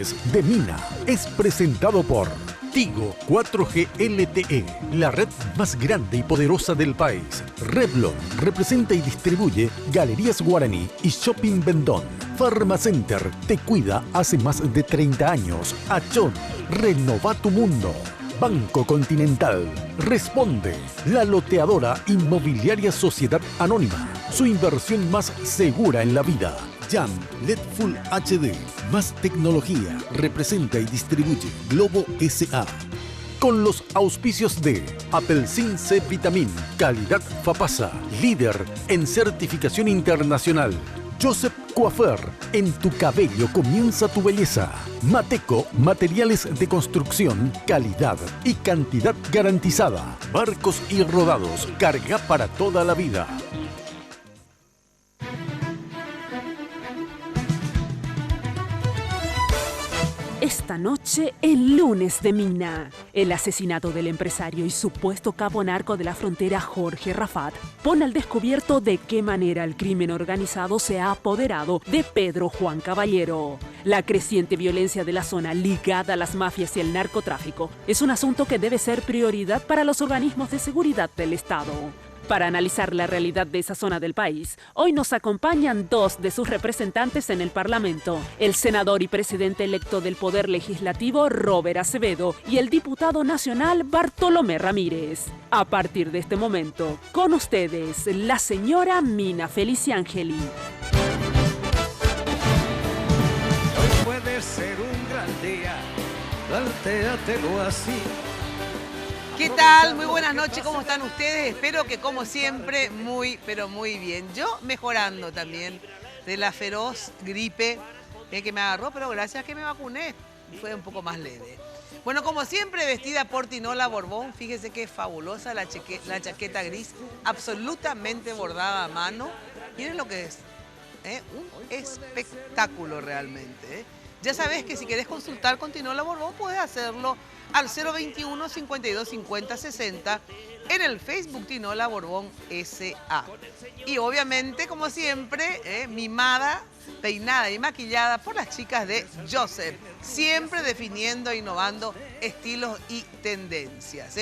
de Mina es presentado por Tigo 4G LTE, la red más grande y poderosa del país. Revlon representa y distribuye Galerías Guaraní y Shopping Vendón. Pharmacenter te cuida hace más de 30 años. Achón, renova tu mundo. Banco Continental. Responde. La loteadora inmobiliaria Sociedad Anónima. Su inversión más segura en la vida. Jam LED Full HD. Más tecnología. Representa y distribuye Globo SA. Con los auspicios de Apelsin C Vitamin, calidad Fapasa, líder en certificación internacional. Joseph Coiffeur, en tu cabello comienza tu belleza. Mateco, materiales de construcción, calidad y cantidad garantizada. Barcos y rodados, carga para toda la vida. Esta noche, el lunes de Mina. El asesinato del empresario y supuesto capo narco de la frontera Jorge Rafat pone al descubierto de qué manera el crimen organizado se ha apoderado de Pedro Juan Caballero. La creciente violencia de la zona ligada a las mafias y el narcotráfico es un asunto que debe ser prioridad para los organismos de seguridad del Estado. Para analizar la realidad de esa zona del país, hoy nos acompañan dos de sus representantes en el Parlamento, el senador y presidente electo del Poder Legislativo, Robert Acevedo, y el diputado nacional, Bartolomé Ramírez. A partir de este momento, con ustedes, la señora Mina Feliciangeli. Hoy puede ser un gran día, plantéatelo así. ¿Qué tal? Muy buenas noches, ¿cómo están ustedes? Espero que como siempre, pero muy bien. Yo mejorando también de la feroz gripe que me agarró, pero gracias que me vacuné, fue un poco más leve. Bueno, como siempre, vestida por Tinola Borbón, fíjese que es fabulosa la chaqueta gris, absolutamente bordada a mano. Miren lo que es, un espectáculo realmente. Ya sabes que si querés consultar con Tinola Borbón, puedes hacerlo al 021 52 50 60 en el Facebook Tinola Borbón SA. Y obviamente, como siempre, mimada, peinada y maquillada por las chicas de Joseph, siempre definiendo e innovando estilos y tendencias.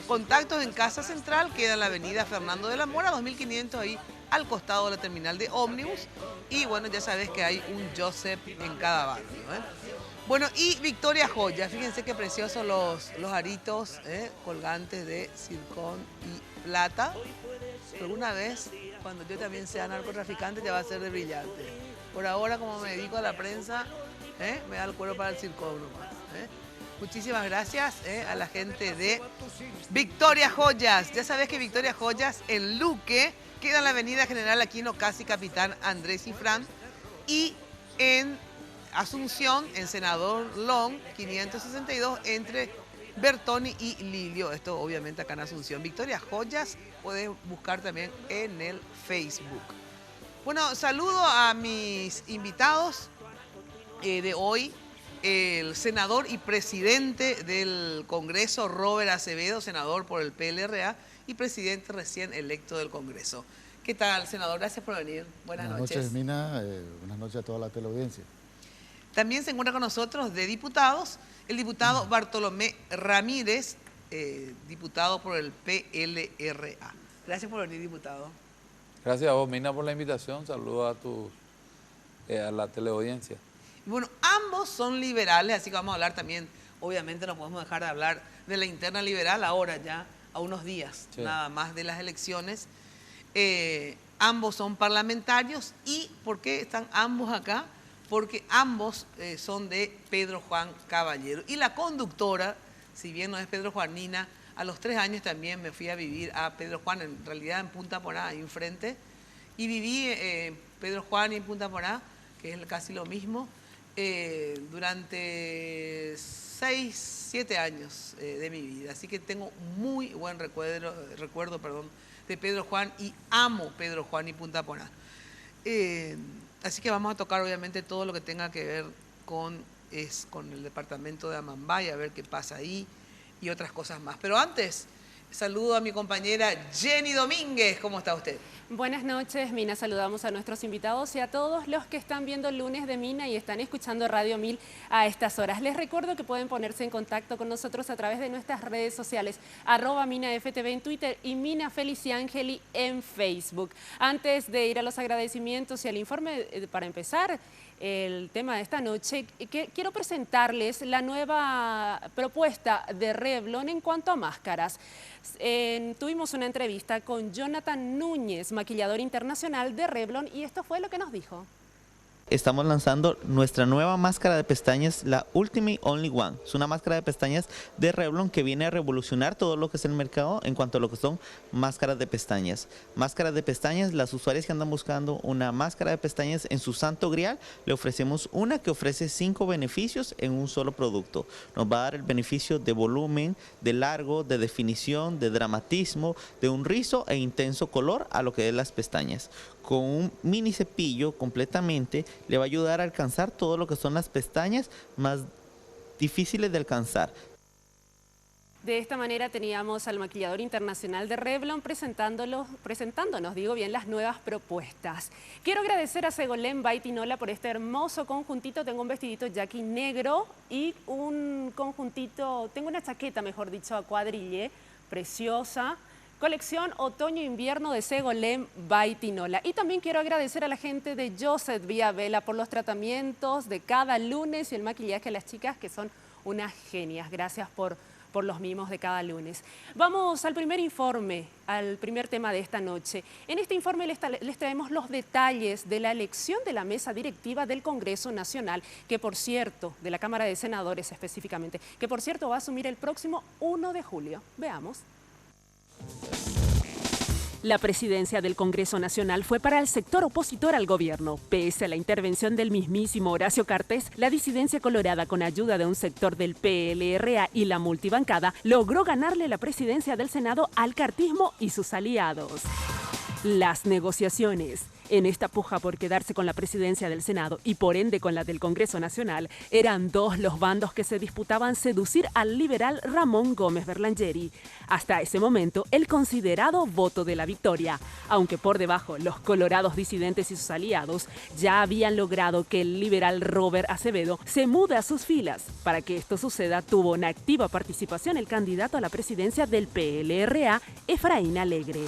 Contactos en Casa Central, queda en la avenida Fernando de la Mora, 2500, ahí al costado de la terminal de ómnibus. Y bueno, ya sabes que hay un Joseph en cada barrio. Bueno, y Victoria Joyas, fíjense qué preciosos los aritos colgantes de zircón y plata. Alguna vez, cuando yo también sea narcotraficante, ya va a ser de brillante. Por ahora, como me dedico a la prensa, me da el cuero para el zircón nomás. Muchísimas gracias a la gente de Victoria Joyas. Ya sabes que Victoria Joyas en Luque queda en la avenida General Aquino Casi Capitán Andrés Ifrán, y en Asunción, en Senador Long, 562, entre Bertoni y Lilio. Esto obviamente acá en Asunción. Victoria Joyas, puedes buscar también en el Facebook. Bueno, saludo a mis invitados de hoy. El senador y presidente del Congreso, Robert Acevedo, senador por el PLRA y presidente recién electo del Congreso. ¿Qué tal, senador? Gracias por venir. Buenas noches. Mina. Buenas noches a toda la teleaudiencia. También se encuentra con nosotros de diputados el diputado Bartolomé Ramírez, diputado por el PLRA. Gracias por venir, diputado. Gracias a vos, Mina, por la invitación. Saludos a la teleaudiencia. Bueno, ambos son liberales, así que vamos a hablar también, obviamente no podemos dejar de hablar de la interna liberal ahora ya, a unos días nada más de las elecciones. Ambos son parlamentarios. ¿Y por qué están ambos acá? Porque ambos son de Pedro Juan Caballero. Y la conductora, si bien no es Pedro Juanina, a los 3 años también me fui a vivir a Pedro Juan, en realidad en Punta Porá, ahí enfrente, y viví Pedro Juan y en Punta Porá, que es casi lo mismo, durante 6, 7 años de mi vida. Así que tengo muy buen recuerdo de Pedro Juan, y amo Pedro Juan y Punta Porá. Así que vamos a tocar obviamente todo lo que tenga que ver con el departamento de Amambay, a ver qué pasa ahí y otras cosas más. Pero antes, Saludo a mi compañera Jenny Domínguez. ¿Cómo está usted? Buenas noches, Mina. Saludamos a nuestros invitados y a todos los que están viendo el Lunes de Mina y están escuchando Radio 1000 a estas horas. Les recuerdo que pueden ponerse en contacto con nosotros a través de nuestras redes sociales, @MinaFTV en Twitter y Mina Feliciangeli en Facebook. Antes de ir a los agradecimientos y al informe, para empezar el tema de esta noche, quiero presentarles la nueva propuesta de Revlon en cuanto a máscaras. Tuvimos una entrevista con Jonathan Núñez, maquillador internacional de Revlon, y esto fue lo que nos dijo. Estamos lanzando nuestra nueva máscara de pestañas, la Ultimate Only One. Es una máscara de pestañas de Revlon que viene a revolucionar todo lo que es el mercado en cuanto a lo que son máscaras de pestañas. Máscaras de pestañas, las usuarias que andan buscando una máscara de pestañas en su santo grial, le ofrecemos una que ofrece 5 beneficios en un solo producto. Nos va a dar el beneficio de volumen, de largo, de definición, de dramatismo, de un rizo e intenso color a lo que es las pestañas. Con un mini cepillo completamente le va a ayudar a alcanzar todo lo que son las pestañas más difíciles de alcanzar. De esta manera teníamos al maquillador internacional de Revlon presentándonos, las nuevas propuestas. Quiero agradecer a Ségolène Baitinola por este hermoso conjuntito. Tengo un vestidito Jackie negro y un conjuntito, tengo una chaqueta, mejor dicho, a cuadrille, preciosa. Colección Otoño-Invierno de Ségolène Baitinola. Y también quiero agradecer a la gente de Joseph Villavela por los tratamientos de cada lunes y el maquillaje a las chicas, que son unas genias. Gracias por los mimos de cada lunes. Vamos al primer informe, al primer tema de esta noche. En este informe les traemos los detalles de la elección de la mesa directiva del Congreso Nacional, que por cierto, de la Cámara de Senadores específicamente, que por cierto va a asumir el próximo 1 de julio. Veamos. La presidencia del Congreso Nacional fue para el sector opositor al gobierno. Pese a la intervención del mismísimo Horacio Cartes, la disidencia colorada, con ayuda de un sector del PLRA y la multibancada, logró ganarle la presidencia del Senado al cartismo y sus aliados. Las negociaciones. En esta puja por quedarse con la presidencia del Senado y por ende con la del Congreso Nacional, eran dos los bandos que se disputaban seducir al liberal Ramón Gómez Berlangeri. Hasta ese momento, el considerado voto de la victoria. Aunque por debajo, los colorados disidentes y sus aliados ya habían logrado que el liberal Robert Acevedo se mude a sus filas. Para que esto suceda, tuvo una activa participación el candidato a la presidencia del PLRA, Efraín Alegre.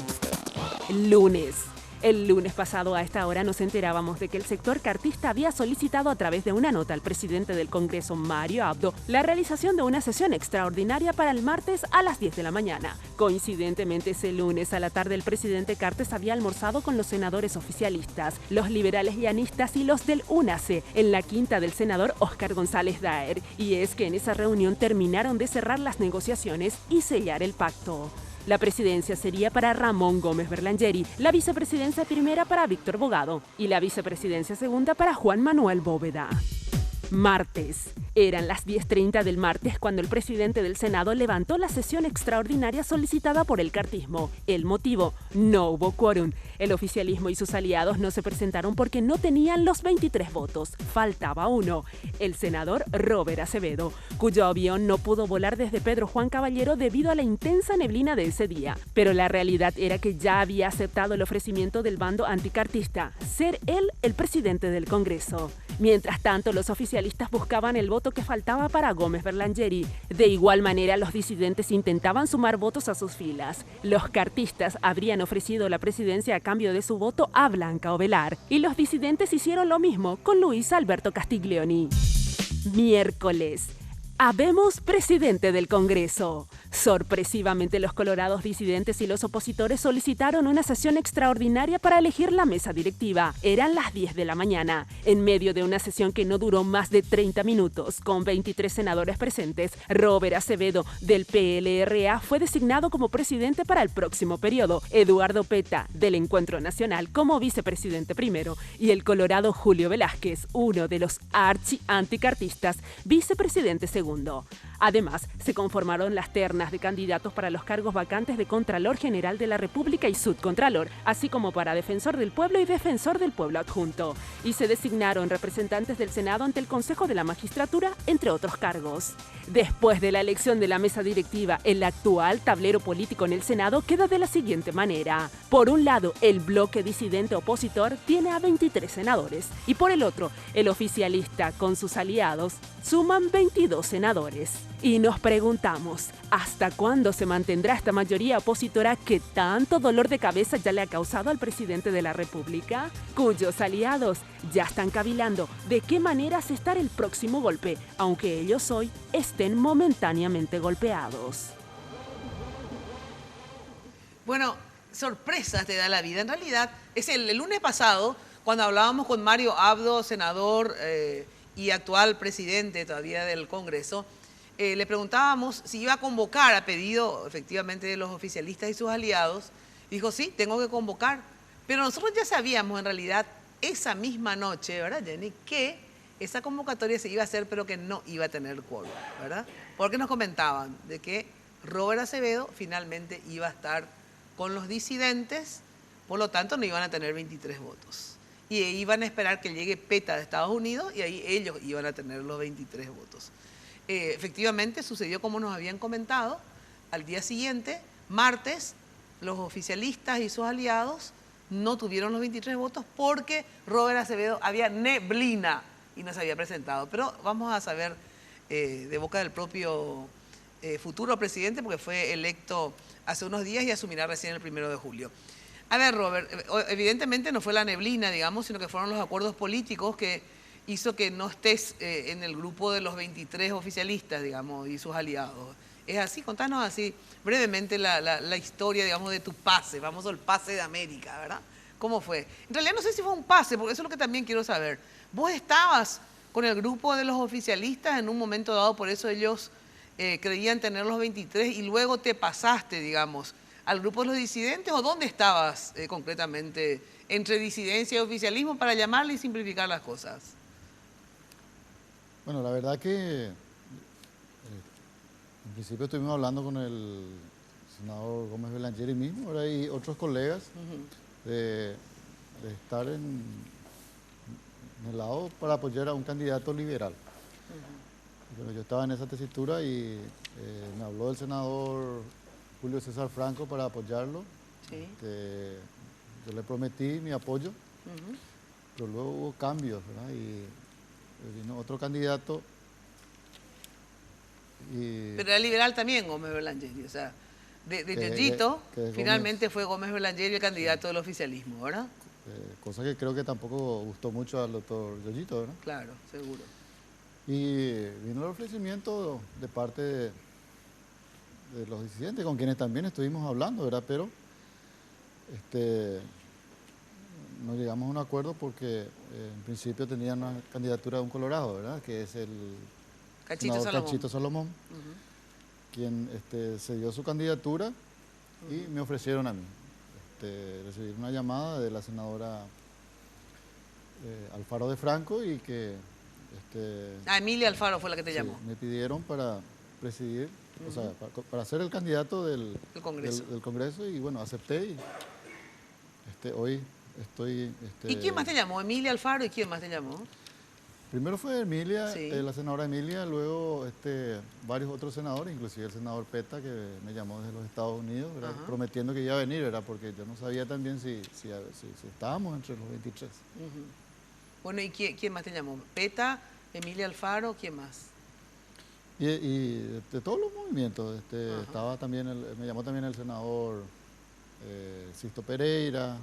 El lunes pasado a esta hora nos enterábamos de que el sector cartista había solicitado a través de una nota al presidente del Congreso, Mario Abdo, la realización de una sesión extraordinaria para el martes a las 10 de la mañana. Coincidentemente, ese lunes a la tarde el presidente Cartes había almorzado con los senadores oficialistas, los liberales llanistas y los del UNACE, en la quinta del senador Óscar González Daer. Y es que en esa reunión terminaron de cerrar las negociaciones y sellar el pacto. La presidencia sería para Ramón Gómez Berlangeri, la vicepresidencia primera para Víctor Bogado y la vicepresidencia segunda para Juan Manuel Bóveda. Martes. Eran las 10:30 del martes cuando el presidente del Senado levantó la sesión extraordinaria solicitada por el cartismo. El motivo: no hubo quórum. El oficialismo y sus aliados no se presentaron porque no tenían los 23 votos. Faltaba uno, el senador Robert Acevedo, cuyo avión no pudo volar desde Pedro Juan Caballero debido a la intensa neblina de ese día. Pero la realidad era que ya había aceptado el ofrecimiento del bando anticartista, ser él el presidente del Congreso. Mientras tanto, los oficialistas buscaban el voto que faltaba para Gómez Berlangeri. De igual manera, los disidentes intentaban sumar votos a sus filas. Los cartistas habrían ofrecido la presidencia a cambio de su voto a Blanca Ovelar. Y los disidentes hicieron lo mismo con Luis Alberto Castiglioni. Miércoles. Habemos presidente del Congreso. Sorpresivamente, los colorados disidentes y los opositores solicitaron una sesión extraordinaria para elegir la mesa directiva. Eran las 10 de la mañana. En medio de una sesión que no duró más de 30 minutos, con 23 senadores presentes, Robert Acevedo, del PLRA, fue designado como presidente para el próximo periodo, Eduardo Peta, del Encuentro Nacional, como vicepresidente primero, y el colorado Julio Velázquez, uno de los anticartistas, vicepresidente segundo. Además, se conformaron las ternas de candidatos para los cargos vacantes de Contralor General de la República y Subcontralor, así como para Defensor del Pueblo y Defensor del Pueblo adjunto. Y se designaron representantes del Senado ante el Consejo de la Magistratura, entre otros cargos. Después de la elección de la mesa directiva, el actual tablero político en el Senado queda de la siguiente manera. Por un lado, el bloque disidente opositor tiene a 23 senadores y por el otro, el oficialista con sus aliados suman 22 senadores. Y nos preguntamos, ¿hasta cuándo se mantendrá esta mayoría opositora que tanto dolor de cabeza ya le ha causado al presidente de la República? Cuyos aliados ya están cavilando de qué manera asestar el próximo golpe, aunque ellos hoy estén momentáneamente golpeados. Bueno, sorpresas te da la vida. En realidad, es el lunes pasado, cuando hablábamos con Mario Abdo, senador y actual presidente todavía del Congreso, le preguntábamos si iba a convocar a pedido efectivamente de los oficialistas y sus aliados. Dijo, sí, tengo que convocar. Pero nosotros ya sabíamos en realidad esa misma noche, ¿verdad, Jenny?, que esa convocatoria se iba a hacer, pero que no iba a tener quórum, ¿verdad? Porque nos comentaban de que Robert Acevedo finalmente iba a estar con los disidentes, por lo tanto no iban a tener 23 votos. Y iban a esperar que llegue PETA de Estados Unidos y ahí ellos iban a tener los 23 votos. Efectivamente sucedió como nos habían comentado. Al día siguiente, martes, los oficialistas y sus aliados no tuvieron los 23 votos porque Robert Acevedo había neblina y no se había presentado. Pero vamos a saber de boca del propio futuro presidente, porque fue electo hace unos días y asumirá recién el 1 de julio. A ver, Robert, evidentemente no fue la neblina, digamos, sino que fueron los acuerdos políticos que hizo que no estés en el grupo de los 23 oficialistas, digamos, y sus aliados. ¿Es así? Contanos así brevemente la historia, digamos, de tu pase, famoso el pase de América, ¿verdad? ¿Cómo fue? En realidad no sé si fue un pase, porque eso es lo que también quiero saber. Vos estabas con el grupo de los oficialistas en un momento dado, por eso ellos creían tener los 23 y luego te pasaste, digamos, al grupo de los disidentes, ¿o dónde estabas concretamente entre disidencia y oficialismo para llamarle y simplificar las cosas? Bueno, la verdad que en principio estuvimos hablando con el senador Gómez Belanger mismo, ahora hay otros colegas de estar en el lado para apoyar a un candidato liberal. Bueno, yo estaba en esa tesitura y me habló el senador Julio César Franco para apoyarlo. Sí. Yo le prometí mi apoyo, pero luego hubo cambios, ¿verdad? Y vino otro candidato. Pero era liberal también Gómez Belanger, o sea, de Yoyito, finalmente fue Gómez Belanger el candidato del oficialismo, ¿verdad? Cosa que creo que tampoco gustó mucho al doctor Yoyito, ¿verdad? Claro, seguro. Y vino el ofrecimiento de parte de los disidentes, con quienes también estuvimos hablando, ¿verdad? Pero no llegamos a un acuerdo porque en principio tenían una candidatura de un colorado, ¿verdad? Que es el senador Cachito Salomón, quien se dio su candidatura y me ofrecieron a mí. Recibí una llamada de la senadora Alfaro de Franco y que... Emilia Alfaro fue la que te llamó. Me pidieron para presidir, o sea, para ser el candidato del Congreso y bueno, acepté y hoy estoy... ¿Y quién más te llamó? Emilia Alfaro, ¿y quién más te llamó? Primero fue Emilia, Sí. La senadora Emilia, luego varios otros senadores, inclusive el senador Peta, que me llamó desde los Estados Unidos, ¿verdad? Prometiendo que iba a venir, ¿verdad? Porque yo no sabía también si estábamos entre los 23. Bueno, ¿y quién más te llamó? Peta, Emilia Alfaro, ¿quién más? Y de todos los movimientos, estaba también me llamó también el senador Sisto Pereira.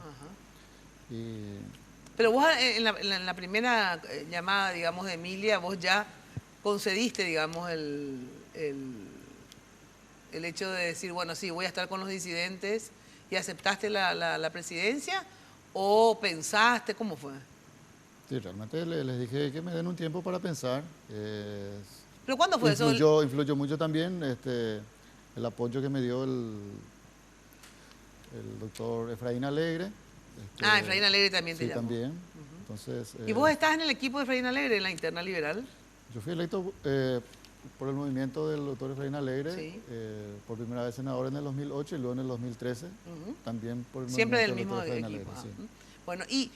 Pero vos en la primera llamada, digamos, de Emilia, vos ya concediste, digamos, el hecho de decir, bueno, sí, voy a estar con los disidentes, y aceptaste la presidencia, ¿o pensaste? ¿Cómo fue? Sí, realmente les dije que me den un tiempo para pensar. ¿Pero cuándo fue eso? Influyó mucho también el apoyo que me dio el doctor Efraín Alegre. Efraín Alegre también te sí, llamó. También. Entonces, ¿Y vos estás en el equipo de Efraín Alegre, en la interna liberal? Yo fui electo por el movimiento del doctor Efraín Alegre, Sí. por primera vez senador en el 2008 y luego en el 2013, también por el Siempre del movimiento mismo del doctor Efraín equipo. Alegre. Sí. Bueno, y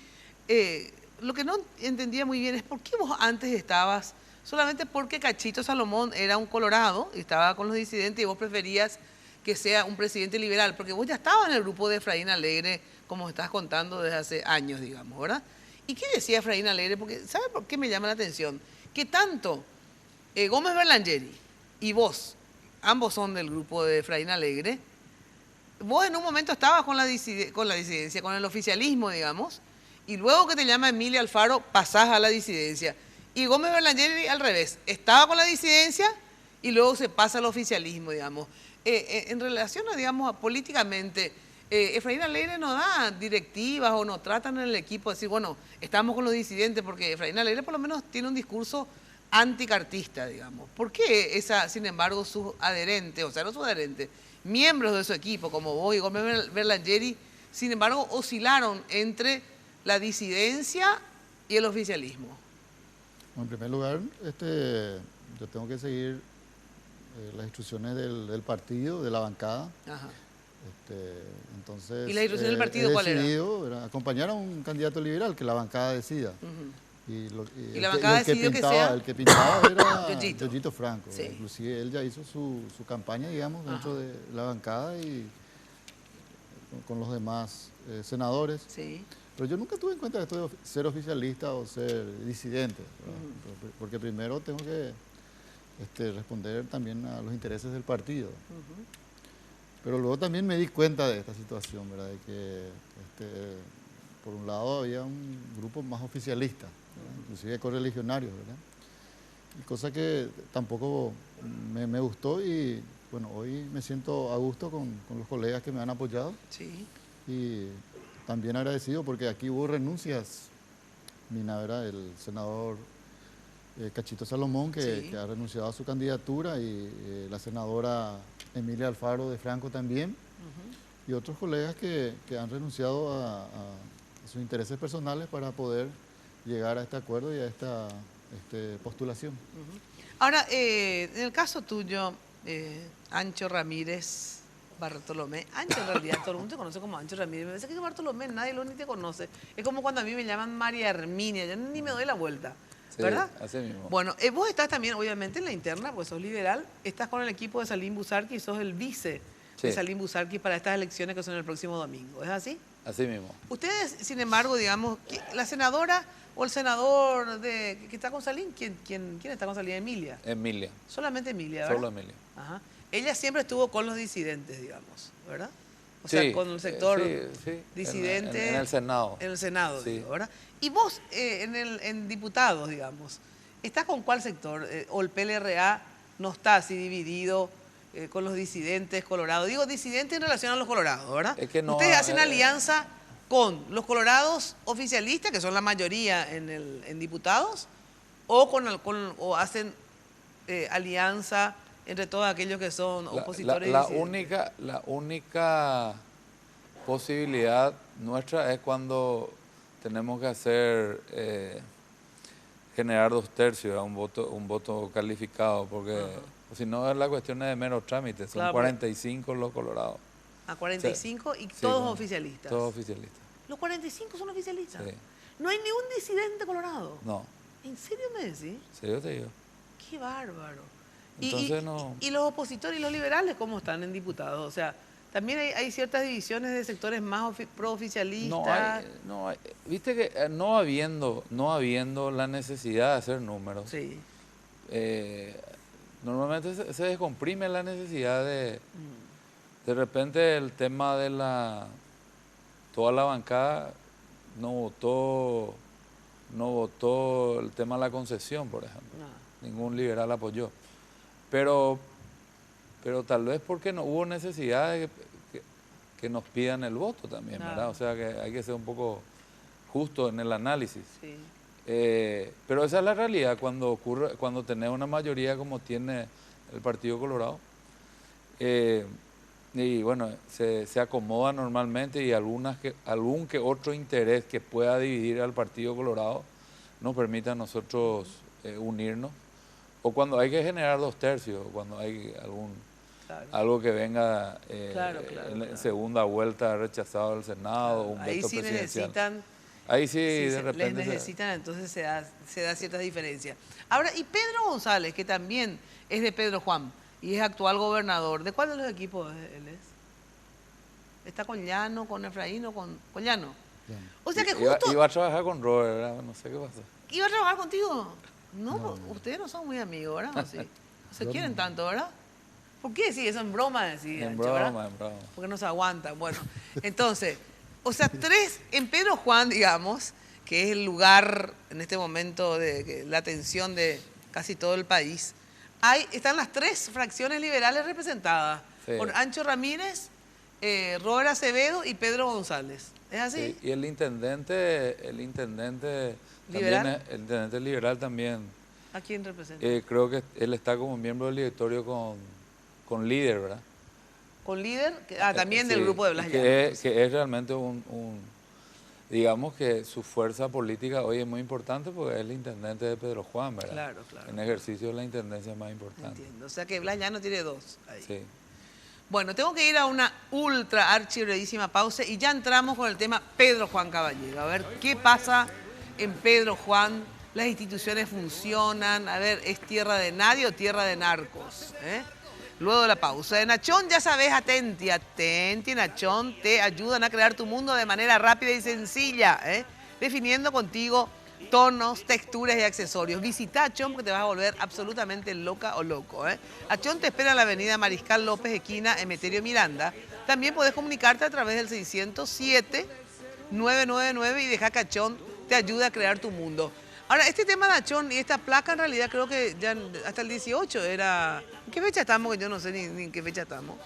lo que no entendía muy bien es por qué vos antes estabas, solamente porque Cachito Salomón era un colorado y estaba con los disidentes y vos preferías que sea un presidente liberal, porque vos ya estabas en el grupo de Efraín Alegre, como estás contando desde hace años, digamos, ¿verdad? ¿Y qué decía Efraín Alegre? Porque, ¿sabe por qué me llama la atención? Que tanto Gómez Berlangeri y vos, ambos son del grupo de Efraín Alegre, vos en un momento estabas con la disidencia, con el oficialismo, digamos, y luego que te llama Emilia Alfaro, pasás a la disidencia. Y Gómez Berlangeri al revés, estaba con la disidencia y luego se pasa al oficialismo, digamos. En relación a, digamos, políticamente, Efraín Alegre no da directivas o no tratan en el equipo de decir, bueno, estamos con los disidentes, porque Efraín Alegre por lo menos tiene un discurso anticartista, digamos. ¿Por qué sin embargo, sus adherentes, o sea, no sus adherentes, miembros de su equipo, como vos y Gómez Berlangeri, sin embargo, oscilaron entre la disidencia y el oficialismo? Bueno, en primer lugar, yo tengo que seguir las instrucciones del partido, de la bancada. Ajá. Entonces, ¿Y la instrucción del partido cuál era? Era acompañar a un candidato liberal, que la bancada decida. ¿Y la bancada decidió que sea? El que pintaba era Yoyito. Yoyito Franco. Sí. Inclusive él ya hizo su campaña, digamos, dentro de la bancada y con los demás senadores. Sí. Pero yo nunca tuve en cuenta esto de ser oficialista o ser disidente, porque primero tengo que responder también a los intereses del partido. Pero luego también me di cuenta de esta situación, ¿verdad? De que por un lado había un grupo más oficialista, inclusive correligionarios, ¿verdad? Y cosa que tampoco me gustó y bueno, hoy me siento a gusto con los colegas que me han apoyado. Sí. Y también agradecido porque aquí hubo renuncias, Mina, ¿verdad? El senador Cachito Salomón, que ha renunciado a su candidatura, y la senadora Emilia Alfaro de Franco también, y otros colegas que han renunciado a sus intereses personales para poder llegar a este acuerdo y a esta postulación. Ahora, en el caso tuyo, Ancho Ramírez Bartolomé, Ancho en realidad, todo el mundo te conoce como Ancho Ramírez, me dice que Bartolomé nadie ni te conoce, es como cuando a mí me llaman María Herminia, yo ni me doy la vuelta. Sí, ¿verdad? así mismo. Bueno, vos estás también, obviamente, en la interna, pues sos liberal, estás con el equipo de Salim Busarqui y sos el vice de Salim Busarqui para estas elecciones que son el próximo domingo, ¿es así? Así mismo. Ustedes, sin embargo, digamos, la senadora o el senador que está con Salim, ¿quién está con Salim? Emilia. Emilia. Solamente Emilia, ¿verdad? Solo Emilia. Ajá. Ella siempre estuvo con los disidentes, digamos, ¿verdad? O sea, con el sector disidente. En el Senado. En el Senado, digo, ¿verdad? Y vos, en diputados, digamos, ¿estás con cuál sector? ¿O el PLRA no está así dividido con los disidentes colorados? Digo disidentes en relación a los colorados, ¿verdad? Es que no, ustedes hacen alianza con los colorados oficialistas, que son la mayoría en diputados, o hacen alianza entre todos aquellos que son opositores. La única posibilidad nuestra es cuando tenemos que hacer generar 2/3, un voto calificado, porque si no es la cuestión de mero trámite, son 45 los colorados. A 45 y sí, todos oficialistas. Todos oficialistas. ¿Los 45 son oficialistas? Sí. ¿No hay ni un disidente colorado? No. ¿En serio me decís? Sí, yo te digo. Qué bárbaro. Entonces no. ¿Y los opositores y los liberales cómo están en diputados? O sea, también hay ciertas divisiones de sectores más pro-oficialistas. No hay, viste que no habiendo la necesidad de hacer números, sí. Normalmente se descomprime la necesidad de repente el tema de toda la bancada no votó el tema de la concesión, por ejemplo. No. Ningún liberal apoyó. Pero tal vez porque no hubo necesidad de que nos pidan el voto también, ¿verdad? O sea que hay que ser un poco justo en el análisis. Sí. Pero esa es la realidad cuando tenés una mayoría como tiene el Partido Colorado. Y bueno, se acomoda normalmente y algún que otro interés que pueda dividir al Partido Colorado nos permite a nosotros unirnos. o cuando hay que generar 2/3, cuando hay algo que venga en segunda vuelta rechazado del Senado, un veto sí presidencial. Ahí sí, de repente. Les necesitan, entonces se da ciertas diferencias. Ahora, y Pedro González, que también es de Pedro Juan y es actual gobernador, ¿de cuál de los equipos él es? ¿Está con Llano, con Efraín o con Llano? O sea que justo... Iba a trabajar con Robert, ¿verdad? No sé qué pasó. ¿Iba a trabajar contigo? No, ustedes no son muy amigos, ¿verdad? ¿O sí? No se quieren tanto, ¿verdad? ¿Por qué? Sí, eso en broma decía. En broma. Porque no se aguantan. Bueno, entonces, o sea, 3 en Pedro Juan, digamos, que es el lugar en este momento de la atención de casi todo el país, están las 3 fracciones liberales representadas, por Ancho Ramírez, Robert Acevedo y Pedro González. ¿Es así? Sí, y el intendente ¿liberal? También, el intendente liberal también. ¿A quién representa? Creo que él está como miembro del directorio con líder, ¿verdad? ¿Con líder? También del grupo de Blas Llano. Que es realmente digamos que su fuerza política hoy es muy importante porque es el intendente de Pedro Juan, ¿verdad? Claro. En ejercicio de la intendencia más importante. Entiendo, o sea que Blas Llano tiene 2 ahí. Sí. Bueno, tengo que ir a una ultra archibrevísima pausa y ya entramos con el tema Pedro Juan Caballero. A ver qué pasa en Pedro Juan, las instituciones funcionan, a ver, ¿es tierra de nadie o tierra de narcos? Luego de la pausa. En Achón, ya sabes, atenti, en Achón te ayudan a crear tu mundo de manera rápida y sencilla, definiendo contigo tonos, texturas y accesorios. Visita Achón porque te vas a volver absolutamente loca o loco. Achón te espera en la avenida Mariscal López, esquina Emeterio Miranda. También podés comunicarte a través del 607-999 y deja que Achón te ayude a crear tu mundo. Ahora, este tema de Achón y esta placa en realidad creo que ya hasta el 18 era... ¿En qué fecha estamos? Que yo no sé ni en qué fecha estamos.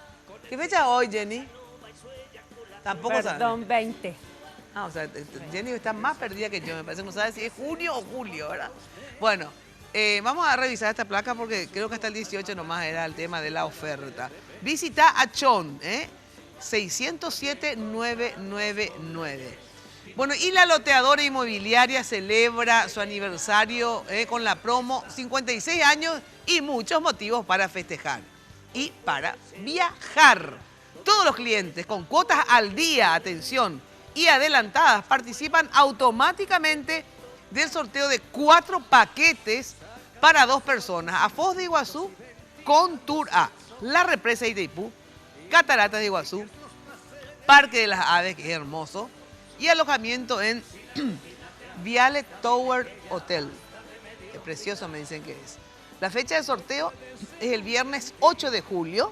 ¿Qué fecha hoy, Jenny? Tampoco sabes. Perdón, 20. O sea, Jenny está más perdida que yo, me parece. No sabe si es junio o julio, ¿verdad? Bueno, vamos a revisar esta placa porque creo que hasta el 18 nomás era el tema de la oferta. Visita Achón, 607-999. Bueno, y la loteadora inmobiliaria celebra su aniversario con la promo 56 años y muchos motivos para festejar y para viajar. Todos los clientes con cuotas al día, atención, y adelantadas participan automáticamente del sorteo de 4 paquetes para 2 personas a Foz de Iguazú con Tour A, la represa de Itaipú, Cataratas de Iguazú, Parque de las Aves, que es hermoso, y alojamiento en Viale Tower Hotel. Qué precioso me dicen que es. La fecha de sorteo es el viernes 8 de julio.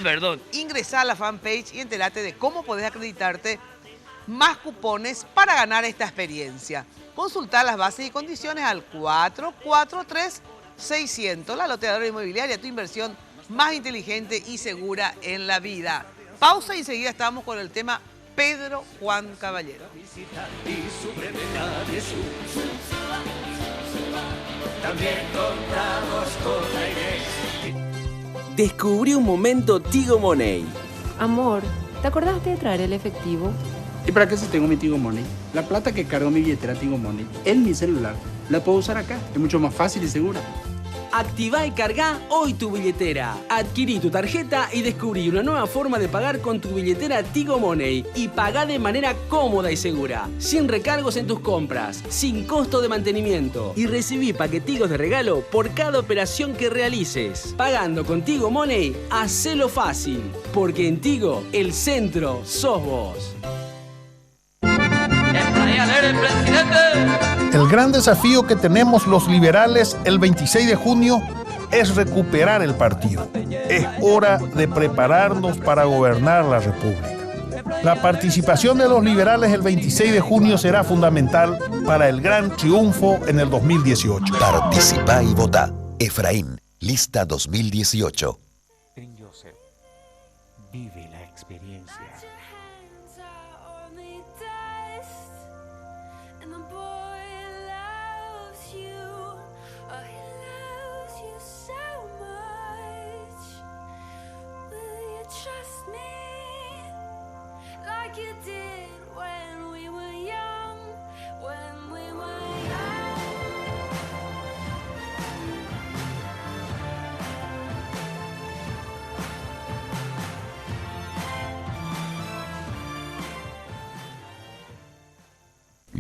Perdón. Ingresá a la fanpage y entérate de cómo podés acreditarte más cupones para ganar esta experiencia. Consultá las bases y condiciones al 443-600. La loteadora inmobiliaria, tu inversión más inteligente y segura en la vida. Pausa y enseguida estamos con el tema Pedro Juan Caballero. También contamos con la Inés. Descubrí un momento Tigo Money. Amor, ¿te acordaste de traer el efectivo? ¿Y para qué si tengo mi Tigo Money? La plata que cargo mi billetera Tigo Money en mi celular la puedo usar acá. Es mucho más fácil y segura. Activá y cargá hoy tu billetera. Adquirí tu tarjeta y descubrí una nueva forma de pagar con tu billetera Tigo Money y pagá de manera cómoda y segura, sin recargos en tus compras, sin costo de mantenimiento y recibí paqueticos de regalo por cada operación que realices. Pagando con Tigo Money, hacelo fácil, porque en Tigo el centro sos vos. El gran desafío que tenemos los liberales el 26 de junio es recuperar el partido. Es hora de prepararnos para gobernar la República. La participación de los liberales el 26 de junio será fundamental para el gran triunfo en el 2018. Participa y vota. Efraín, lista 2018. En Joseph, vive la experiencia.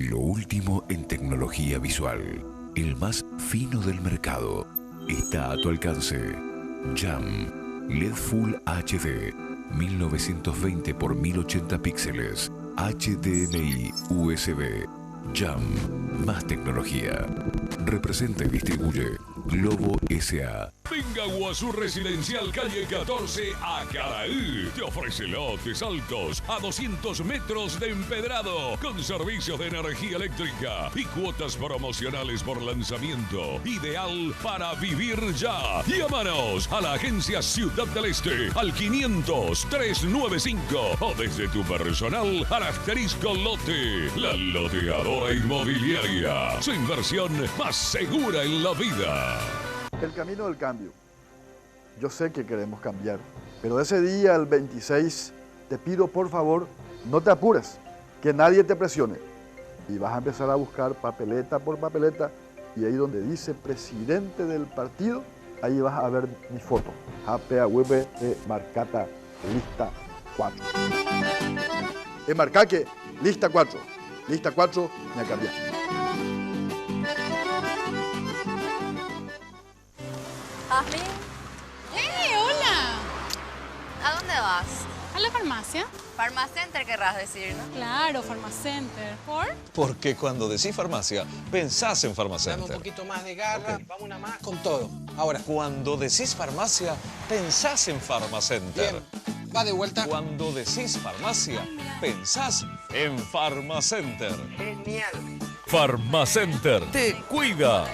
Lo último en tecnología visual, el más fino del mercado, está a tu alcance. Jam LED Full HD, 1920 x 1080 píxeles, HDMI USB. Jam, más tecnología. Representa y distribuye Globo S.A. Venga a Guazú Residencial Calle 14 a Caraí. Te ofrece lotes altos a 200 metros de empedrado con servicios de energía eléctrica y cuotas promocionales por lanzamiento. Ideal para vivir ya. Llámanos a la agencia Ciudad del Este al 500-395 o desde tu personal al asterisco lote. La loteadora inmobiliaria. Su inversión más segura en la vida. El camino del cambio. Yo sé que queremos cambiar, pero ese día, el 26, te pido por favor, no te apures, que nadie te presione. Y vas a empezar a buscar papeleta por papeleta, y ahí donde dice presidente del partido, ahí vas a ver mi foto. APAWP Marcata, lista 4. Marcaque, lista 4. Lista 4, me ha cambiado. ¿Ashley? ¡Hola! ¿A dónde vas? ¿A la farmacia? Farmacenter querrás decir, ¿no? Claro, Farmacenter. ¿Por? Porque cuando decís farmacia, pensás en Dame Farmacenter. un poquito más de garra, vamos una más con todo. Ahora. Cuando decís farmacia, pensás en Farmacenter. Bien, va de vuelta. Cuando decís farmacia, pensás en Farmacenter. Genial. Farmacenter te cuida.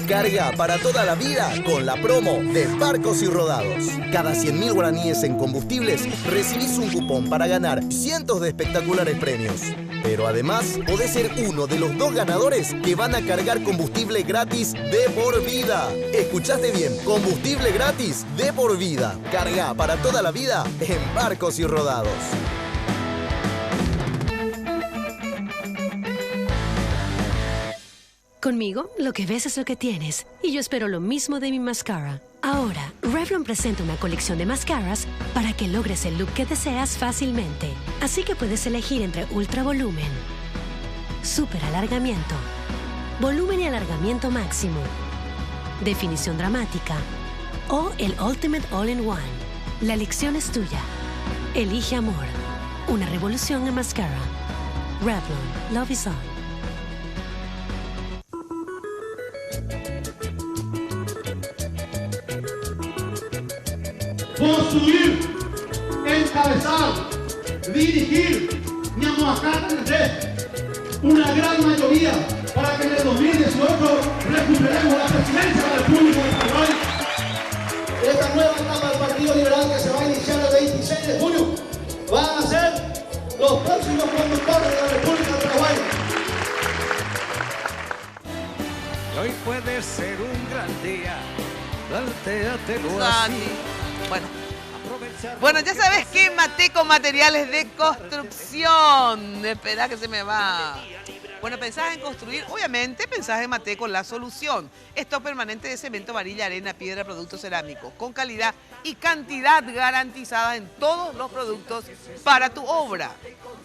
Carga para toda la vida con la promo de Barcos y Rodados. Cada 100.000 guaraníes en combustibles recibís un cupón para ganar cientos de espectaculares premios. Pero además podés ser uno de los 2 ganadores que van a cargar combustible gratis de por vida. ¿Escuchaste bien? Combustible gratis de por vida. Carga para toda la vida en Barcos y Rodados. Conmigo, lo que ves es lo que tienes. Y yo espero lo mismo de mi mascara. Ahora, Revlon presenta una colección de mascaras para que logres el look que deseas fácilmente. Así que puedes elegir entre ultra volumen, super alargamiento, volumen y alargamiento máximo, definición dramática o el Ultimate All-in-One. La elección es tuya. Elige amor. Una revolución en mascara. Revlon. Love is on. Construir, encabezar, dirigir, una gran mayoría para que en el 2018 recuperemos la presidencia de la República de Paraguay. Esta nueva etapa del Partido Liberal que se va a iniciar el 26 de junio van a ser los próximos conductores de la República de Paraguay. Y hoy puede ser un gran día, plantéatelo así. Bueno, ya sabes que Mateco Materiales de Construcción. Espera que se me va. Bueno, pensás en construir, obviamente pensás en Mateco La Solución. Stock permanente de cemento, varilla, arena, piedra, productos cerámicos, con calidad y cantidad garantizada en todos los productos para tu obra.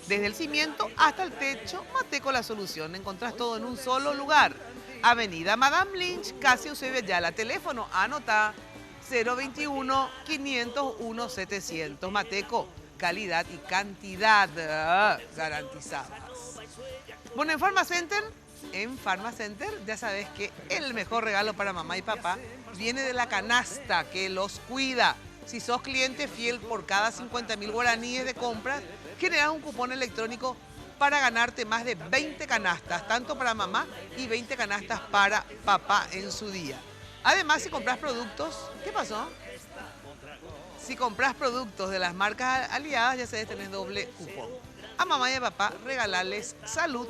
Desde el cimiento hasta el techo, Mateco La Solución. Encontrás todo en un solo lugar. Avenida Madame Lynch, casi Eusebio Ayala. Teléfono, anota 021-501-700. Mateco, calidad y cantidad garantizadas. Bueno, en Farmacenter ya sabes que el mejor regalo para mamá y papá viene de la canasta que los cuida. Si sos cliente fiel, por cada 50.000 guaraníes de compras, generas un cupón electrónico para ganarte más de 20 canastas, tanto para mamá y 20 canastas para papá en su día. Además, si compras productos, ¿qué pasó? Si compras productos de las marcas aliadas, ya sabes, tenés doble cupón. A mamá y a papá, regalarles salud.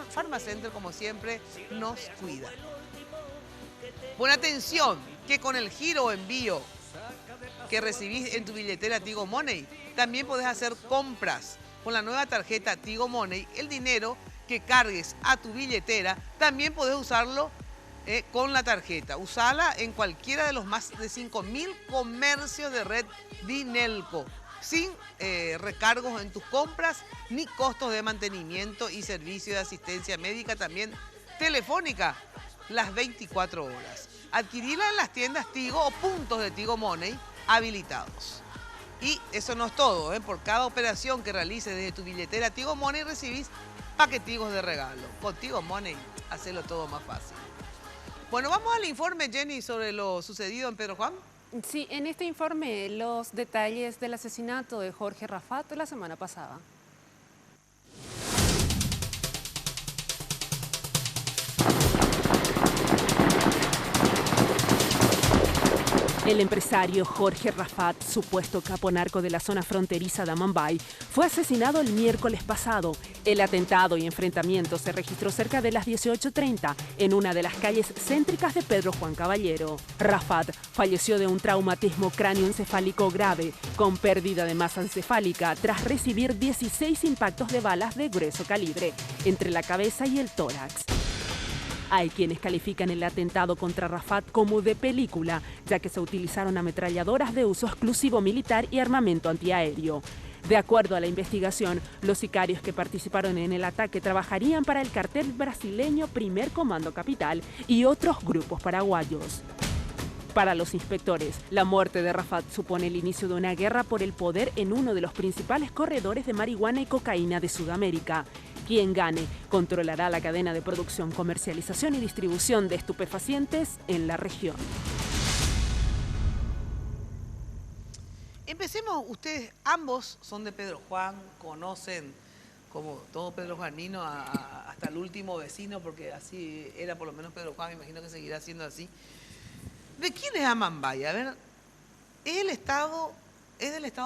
Farmacenter, como siempre, nos cuida. Buena atención, que con el giro o envío que recibís en tu billetera Tigo Money, también podés hacer compras. Con la nueva tarjeta Tigo Money, el dinero que cargues a tu billetera, también podés usarlo con la tarjeta. Usala en cualquiera de los más de 5.000 comercios de red Dinelco, sin recargos en tus compras ni costos de mantenimiento y servicio de asistencia médica, también telefónica, las 24 horas. Adquirila en las tiendas Tigo o puntos de Tigo Money habilitados. Y eso no es todo, por cada operación que realices desde tu billetera Tigo Money recibís paquetigos de regalo. Con Tigo Money, hacelo todo más fácil. Bueno, vamos al informe, Jenny, sobre lo sucedido en Pedro Juan. Sí, en este informe los detalles del asesinato de Jorge Rafat la semana pasada. El empresario Jorge Rafat, supuesto capo narco de la zona fronteriza de Amambay, fue asesinado el miércoles pasado. El atentado y enfrentamiento se registró cerca de las 18:30 en una de las calles céntricas de Pedro Juan Caballero. Rafat falleció de un traumatismo cráneoencefálico grave, con pérdida de masa encefálica, tras recibir 16 impactos de balas de grueso calibre entre la cabeza y el tórax. Hay quienes califican el atentado contra Rafat como de película, ya que se utilizaron ametralladoras de uso exclusivo militar y armamento antiaéreo. De acuerdo a la investigación, los sicarios que participaron en el ataque trabajarían para el cartel brasileño Primer Comando Capital y otros grupos paraguayos. Para los inspectores, la muerte de Rafat supone el inicio de una guerra por el poder en uno de los principales corredores de marihuana y cocaína de Sudamérica. Quien gane controlará la cadena de producción, comercialización y distribución de estupefacientes en la región. Empecemos, ustedes ambos son de Pedro Juan, conocen como todo Pedro Juanino hasta el último vecino, porque así era por lo menos Pedro Juan, me imagino que seguirá siendo así. ¿De quién es Amambay? A ver, ¿es del Estado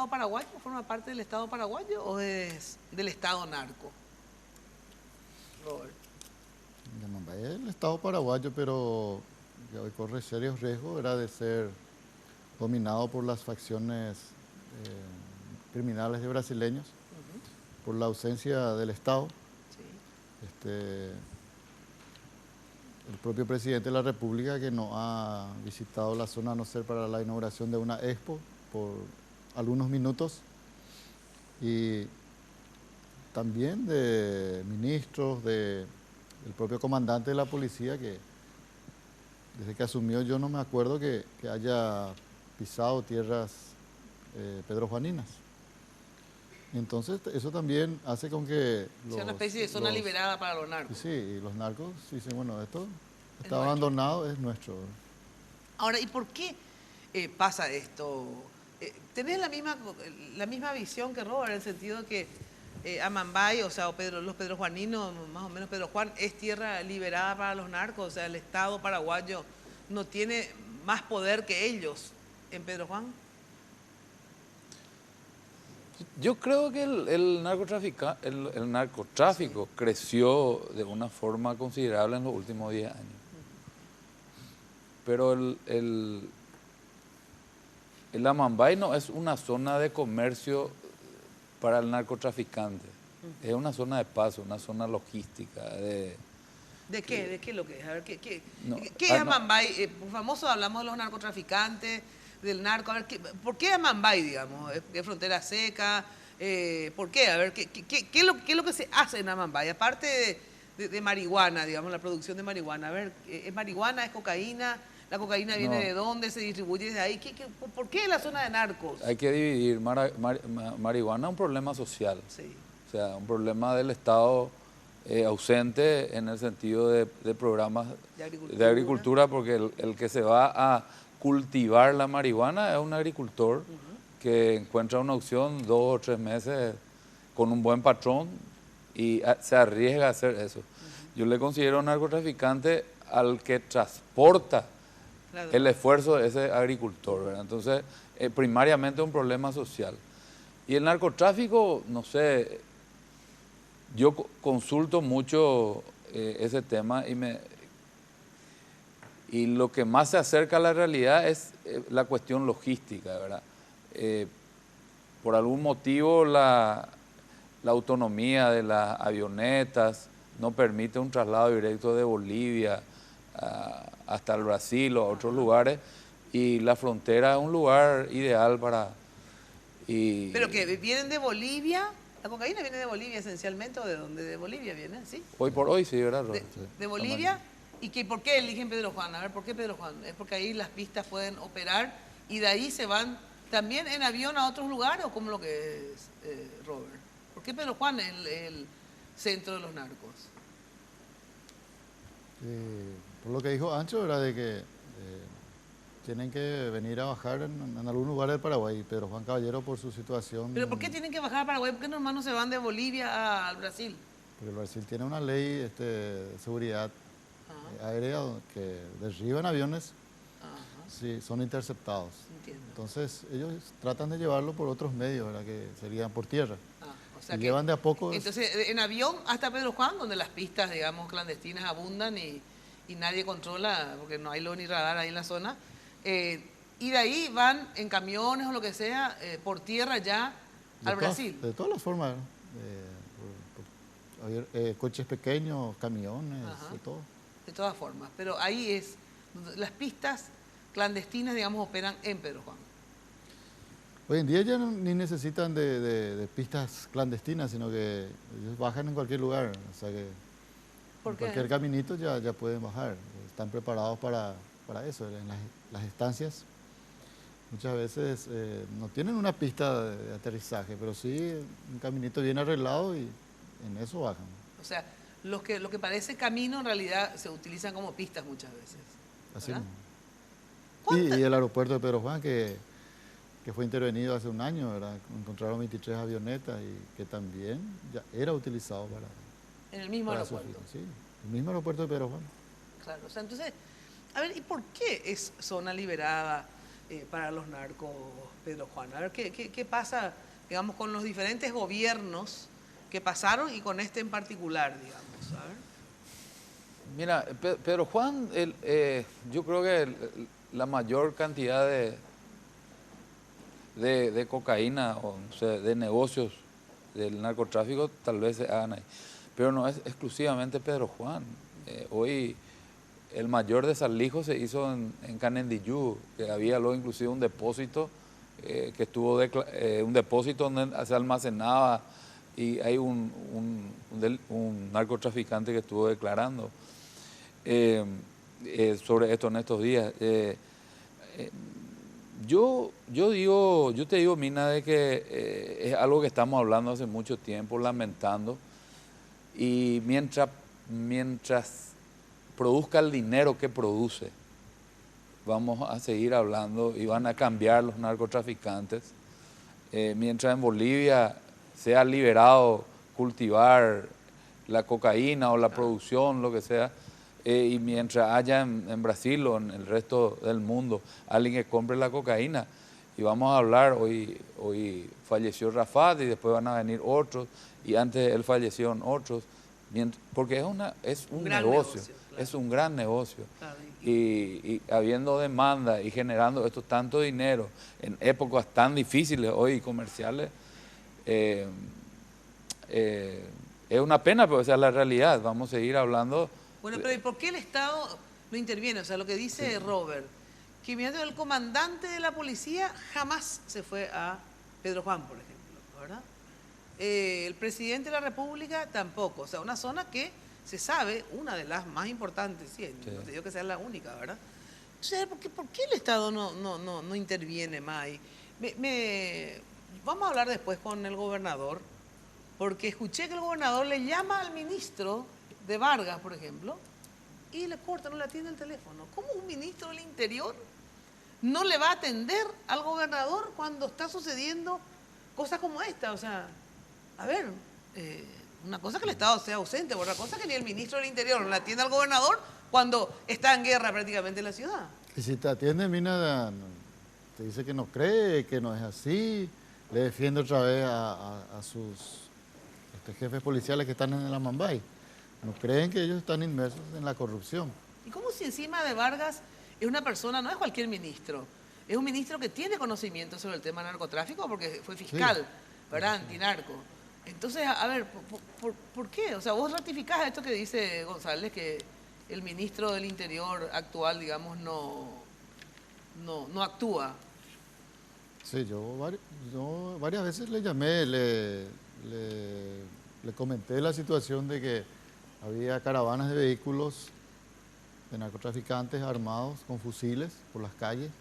paraguayo? ¿Forma parte del Estado paraguayo o es del Estado narco? Amambay es el Estado paraguayo, pero que hoy corre serios riesgos, era de ser dominado por las facciones criminales de brasileños, por la ausencia del Estado. Sí. El propio presidente de la República, que no ha visitado la zona a no ser para la inauguración de una expo por algunos minutos, y también de ministros, del propio comandante de la policía, que desde que asumió yo no me acuerdo que haya pisado tierras pedrojuaninas. Entonces eso también hace con que... sea una especie de zona liberada para los narcos. Sí, y los narcos dicen, bueno, esto está abandonado, es nuestro. Ahora, ¿y por qué pasa esto? ¿Tenés la misma visión que Robert, en el sentido de que Amambay, o sea, los pedrojuaninos, más o menos Pedro Juan, es tierra liberada para los narcos? O sea, el Estado paraguayo no tiene más poder que ellos en Pedro Juan. Yo creo que el narcotráfico creció de una forma considerable en los últimos 10 años. Pero el Amambay no es una zona de comercio para el narcotraficante. Es una zona de paso, una zona logística. ¿De qué? ¿De qué es lo que es? A ver, ¿qué es Amambay? Por famoso hablamos de los narcotraficantes, del narco. A ver, ¿por qué Amambay, digamos? ¿Es frontera seca? ¿Por qué? A ver, ¿qué es lo que se hace en Amambay? Aparte de marihuana, digamos, la producción de marihuana. A ver, ¿es marihuana? ¿Es cocaína? ¿La cocaína viene de dónde? ¿Se distribuye desde ahí? ¿Por qué la zona de narcos? Hay que dividir. Marihuana es un problema social. Sí. O sea, un problema del Estado ausente en el sentido de programas de agricultura, porque el que se va a cultivar la marihuana es un agricultor que encuentra una opción 2 o 3 meses con un buen patrón y se arriesga a hacer eso. Yo le considero un narcotraficante al que transporta el esfuerzo de ese agricultor, ¿verdad? Entonces, primariamente es un problema social. Y el narcotráfico, no sé, yo consulto mucho ese tema y lo que más se acerca a la realidad es la cuestión logística, ¿verdad? Por algún motivo la autonomía de las avionetas no permite un traslado directo de Bolivia hasta el Brasil o a otros lugares, y la frontera es un lugar ideal para... Pero que vienen de Bolivia, la cocaína viene de Bolivia esencialmente, ¿o de dónde? De Bolivia viene, ¿sí? Hoy por hoy sí, ¿verdad? De Bolivia. ¿Y que por qué eligen Pedro Juan? A ver, ¿por qué Pedro Juan? Es porque ahí las pistas pueden operar y de ahí se van también en avión a otros lugares, ¿o cómo lo que es, Robert? ¿Por qué Pedro Juan es el centro de los narcos? Por lo que dijo Ancho, era de que tienen que venir a bajar en algún lugar del Paraguay. Pedro Juan Caballero, por su situación... ¿Pero por qué tienen que bajar a Paraguay? ¿Por qué no, hermanos, se van de Bolivia al Brasil? Porque el Brasil tiene una ley de seguridad aérea que derriban aviones si son interceptados. Entiendo. Entonces ellos tratan de llevarlo por otros medios, ¿verdad? Que serían por tierra. O sea y que, llevan de a poco... Entonces, en avión hasta Pedro Juan, donde las pistas, digamos, clandestinas abundan y nadie controla, porque no hay luz ni radar ahí en la zona. Y de ahí van en camiones o lo que sea, por tierra ya al Brasil. De todas las formas, coches pequeños, camiones, de todo. De todas formas, pero ahí es, las pistas clandestinas, digamos, operan en Pedro Juan. Hoy en día ya ni necesitan de pistas clandestinas, sino que ellos bajan en cualquier lugar, o sea que en cualquier caminito ya pueden bajar, están preparados para eso. En las estancias muchas veces no tienen una pista de aterrizaje, pero sí un caminito bien arreglado y en eso bajan. O sea, lo que parece camino en realidad se utilizan como pistas muchas veces. Así mismo. Y el aeropuerto de Pedro Juan, que fue intervenido hace un año, ¿verdad? Encontraron 23 avionetas y que también ya era utilizado para... En el mismo aeropuerto. Sí, el mismo aeropuerto de Pedro Juan. Claro, o sea, entonces, a ver, ¿y por qué es zona liberada para los narcos, Pedro Juan? A ver, ¿qué pasa, digamos, con los diferentes gobiernos que pasaron y con este en particular, digamos? A ver. Mira, Pedro Juan, yo creo que la mayor cantidad de cocaína, o sea, de negocios del narcotráfico, tal vez se hagan ahí. Pero no es exclusivamente Pedro Juan. Hoy el mayor desalijo se hizo en Canendillú, que había luego inclusive un depósito, que estuvo un depósito donde se almacenaba, y hay un narcotraficante que estuvo declarando sobre esto en estos días. Yo te digo, Mina, de que es algo que estamos hablando hace mucho tiempo, lamentando, y mientras produzca el dinero que produce, vamos a seguir hablando y van a cambiar los narcotraficantes. Mientras en Bolivia sea liberado cultivar la cocaína o la producción, lo que sea, y mientras haya en Brasil o en el resto del mundo alguien que compre la cocaína, y vamos a hablar, hoy falleció Rafat y después van a venir otros, y antes él fallecieron otros, porque es un negocio, claro. Es un gran negocio. Claro. Y habiendo demanda y generando esto tanto dinero en épocas tan difíciles hoy comerciales, es una pena, pero esa es la realidad. Vamos a seguir hablando. Bueno, pero ¿y por qué el Estado no interviene? O sea, lo que dice Robert, que el comandante de la policía jamás se fue a Pedro Juan, por ejemplo, ¿verdad? El presidente de la República tampoco. O sea, una zona que se sabe, una de las más importantes, sí. No te digo que sea la única, ¿verdad? Entonces, ¿por qué el Estado no interviene más? Vamos a hablar después con el gobernador, porque escuché que el gobernador le llama al ministro de Vargas, por ejemplo, y le corta, no le atiende el teléfono. ¿Cómo un ministro del Interior no le va a atender al gobernador cuando está sucediendo cosas como esta? O sea, a ver, una cosa que el Estado sea ausente, otra cosa que ni el ministro del Interior no le atiende al gobernador cuando está en guerra prácticamente en la ciudad. Y si te atiende, Mina, te dice que no cree, que no es así, le defiende otra vez a sus jefes policiales que están en el Amambay. No creen que ellos están inmersos en la corrupción. ¿Y cómo si encima de Vargas es una persona, no es cualquier ministro, es un ministro que tiene conocimiento sobre el tema del narcotráfico porque fue fiscal, ¿verdad? Antinarco. Entonces, a ver, ¿por qué? O sea, vos ratificás esto que dice González, que el ministro del Interior actual, digamos, no actúa. Sí, yo varias veces le llamé, le comenté la situación de que había caravanas de vehículos de narcotraficantes armados con fusiles por las calles,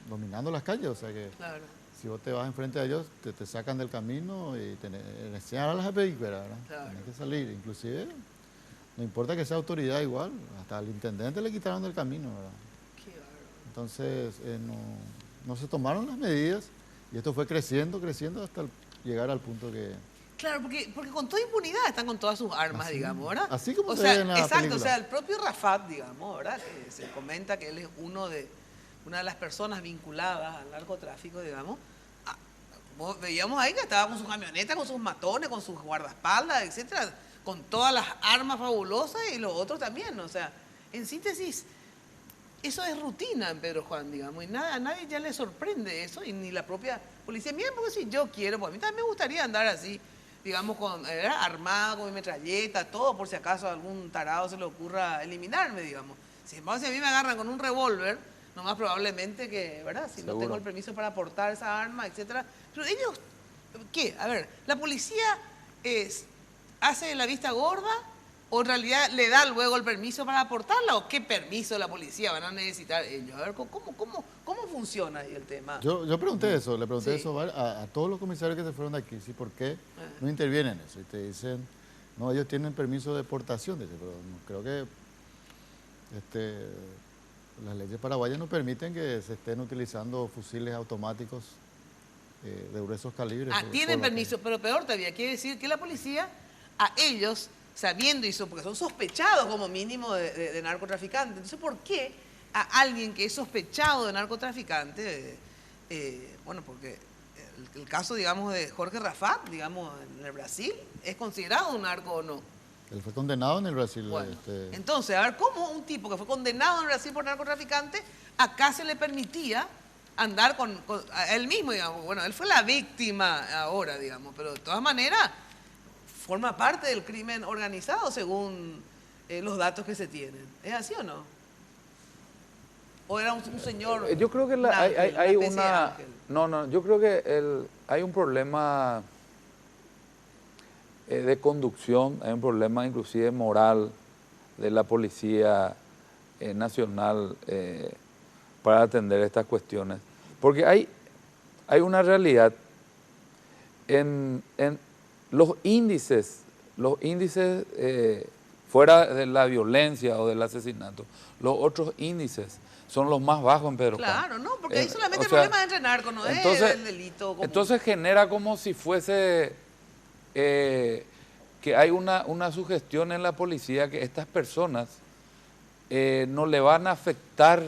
dominando las calles, o sea que Claro. si vos te vas enfrente a ellos, te sacan del camino y te enseñan las vehículos, ¿verdad? Claro. Tenés que salir, inclusive, no importa que sea autoridad igual, hasta al intendente le quitaron del camino, ¿verdad? Entonces, no se tomaron las medidas y esto fue creciendo hasta llegar al punto que... Claro, porque con toda impunidad están con todas sus armas, Así, digamos, ¿verdad? así como o se sea, ve en la exacto, película. o sea, el propio Rafat, digamos, ¿verdad? Que se comenta que él es una de las personas vinculadas al narcotráfico, digamos. Veíamos ahí que estaba con su camioneta, con sus matones, con sus guardaespaldas, etcétera, con todas las armas fabulosas y los otros también, o sea, en síntesis, eso es rutina en Pedro Juan, digamos, y a nadie ya le sorprende eso, y ni la propia policía. Miren, porque si yo quiero, pues a mí también me gustaría andar así, digamos, armado, con mi metralleta, todo, por si acaso a algún tarado se le ocurra eliminarme, digamos. Sin embargo, si a mí me agarran con un revólver, no más probablemente que, ¿verdad? Si no tengo el permiso para portar esa arma, etcétera. Pero ellos, ¿qué? A ver, ¿la policía hace la vista gorda o en realidad le da luego el permiso para portarla? ¿O qué permiso la policía van a necesitar ellos? A ver, ¿cómo funciona ahí el tema? Yo pregunté eso, le pregunté eso a todos los comisarios que se fueron de aquí, ¿sí? ¿Por qué no intervienen en eso? Y te dicen, no, ellos tienen permiso de portación, dice, pero no, creo que las leyes paraguayas no permiten que se estén utilizando fusiles automáticos de gruesos calibres. Tienen permiso, pero peor todavía, quiere decir que la policía, a ellos, sabiendo eso, porque son sospechados como mínimo de narcotraficantes, entonces, ¿por qué a alguien que es sospechado de narcotraficante, bueno, porque el caso, digamos, de Jorge Rafat, digamos, en el Brasil, es considerado un narco o no? Él fue condenado en el Brasil. Bueno, entonces, a ver, ¿cómo un tipo que fue condenado en Brasil por narcotraficante, acá se le permitía andar a él mismo, digamos? Bueno, él fue la víctima ahora, digamos, pero de todas maneras forma parte del crimen organizado según los datos que se tienen. ¿Es así o no? ¿O era un señor? Yo creo que hay una... No, yo creo que hay un problema de conducción, hay un problema inclusive moral de la Policía Nacional para atender estas cuestiones. Porque hay una realidad en los índices fuera de la violencia o del asesinato, los otros índices son los más bajos en Pedro Juan. Claro, no, porque ahí solamente el problema es entre narcos, no es el delito común. Entonces genera como si fuese que hay una sugestión en la policía que estas personas no le van a afectar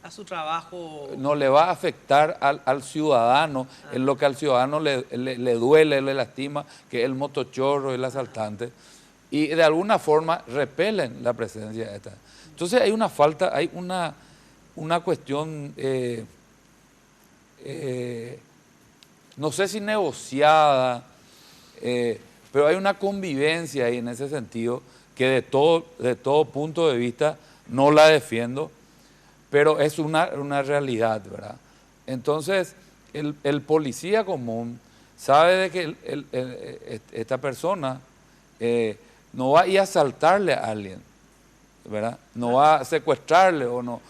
a su trabajo. No le va a afectar al ciudadano, en lo que al ciudadano le duele, le lastima, que es el motochorro, el asaltante, y de alguna forma repelen la presencia de esta. Entonces hay una falta, hay una cuestión, no sé si negociada, pero hay una convivencia ahí en ese sentido que de todo punto de vista no la defiendo, pero es una realidad, ¿verdad? Entonces, el policía común sabe de que esta persona no va a ir a asaltarle a alguien, ¿verdad? No va a secuestrarle o no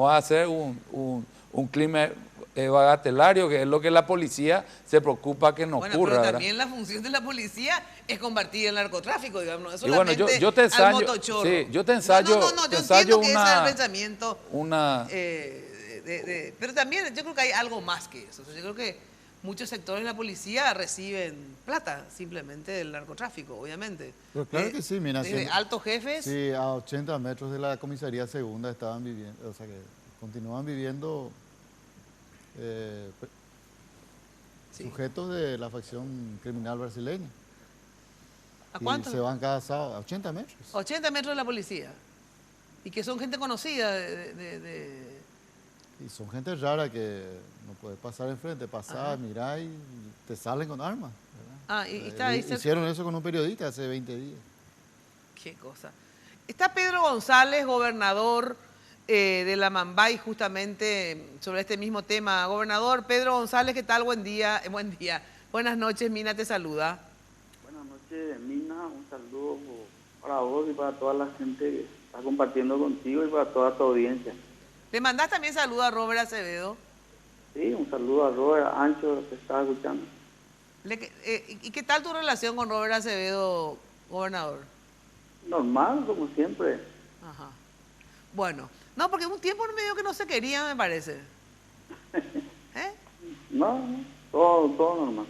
va a hacer un crimen bagatelario, que es lo que la policía se preocupa que no ocurra. Pero ¿verdad? también la función de la policía es combatir el narcotráfico, digamos, no es Y bueno, solamente yo te ensayo, al motochorro. sí, yo te ensayo, yo entiendo que ese es el pensamiento. Pero también yo creo que hay algo más que eso. O sea, yo creo que muchos sectores de la policía reciben plata simplemente del narcotráfico, obviamente. Pero claro que sí, mira. Desde altos jefes. Sí, a 80 metros de la comisaría segunda estaban viviendo, o sea que continúan viviendo sujetos de la facción criminal brasileña. ¿A cuánto? Y se van cada sábado, a 80 metros. 80 metros de la policía. Y que son gente conocida Y son gente rara que no puedes pasar enfrente, pasar, mirar y te salen con armas. ¿verdad? Y está ahí Hicieron eso con un periodista hace 20 días. Qué cosa. Está Pedro González, gobernador de la Mambay, justamente sobre este mismo tema. Gobernador Pedro González, ¿qué tal? Buen día. Buen día. Buenas noches, Mina te saluda. Buenas noches, Mina. Un saludo para vos y para toda la gente que está compartiendo contigo y para toda tu audiencia. ¿Le mandás también saludo a Robert Acevedo? Sí, un saludo a Robert, a Ancho, que está escuchando. ¿Y qué tal tu relación con Robert Acevedo, gobernador? Normal, como siempre. Ajá. Bueno, no, porque un tiempo medio que no se quería, me parece. No, todo normal.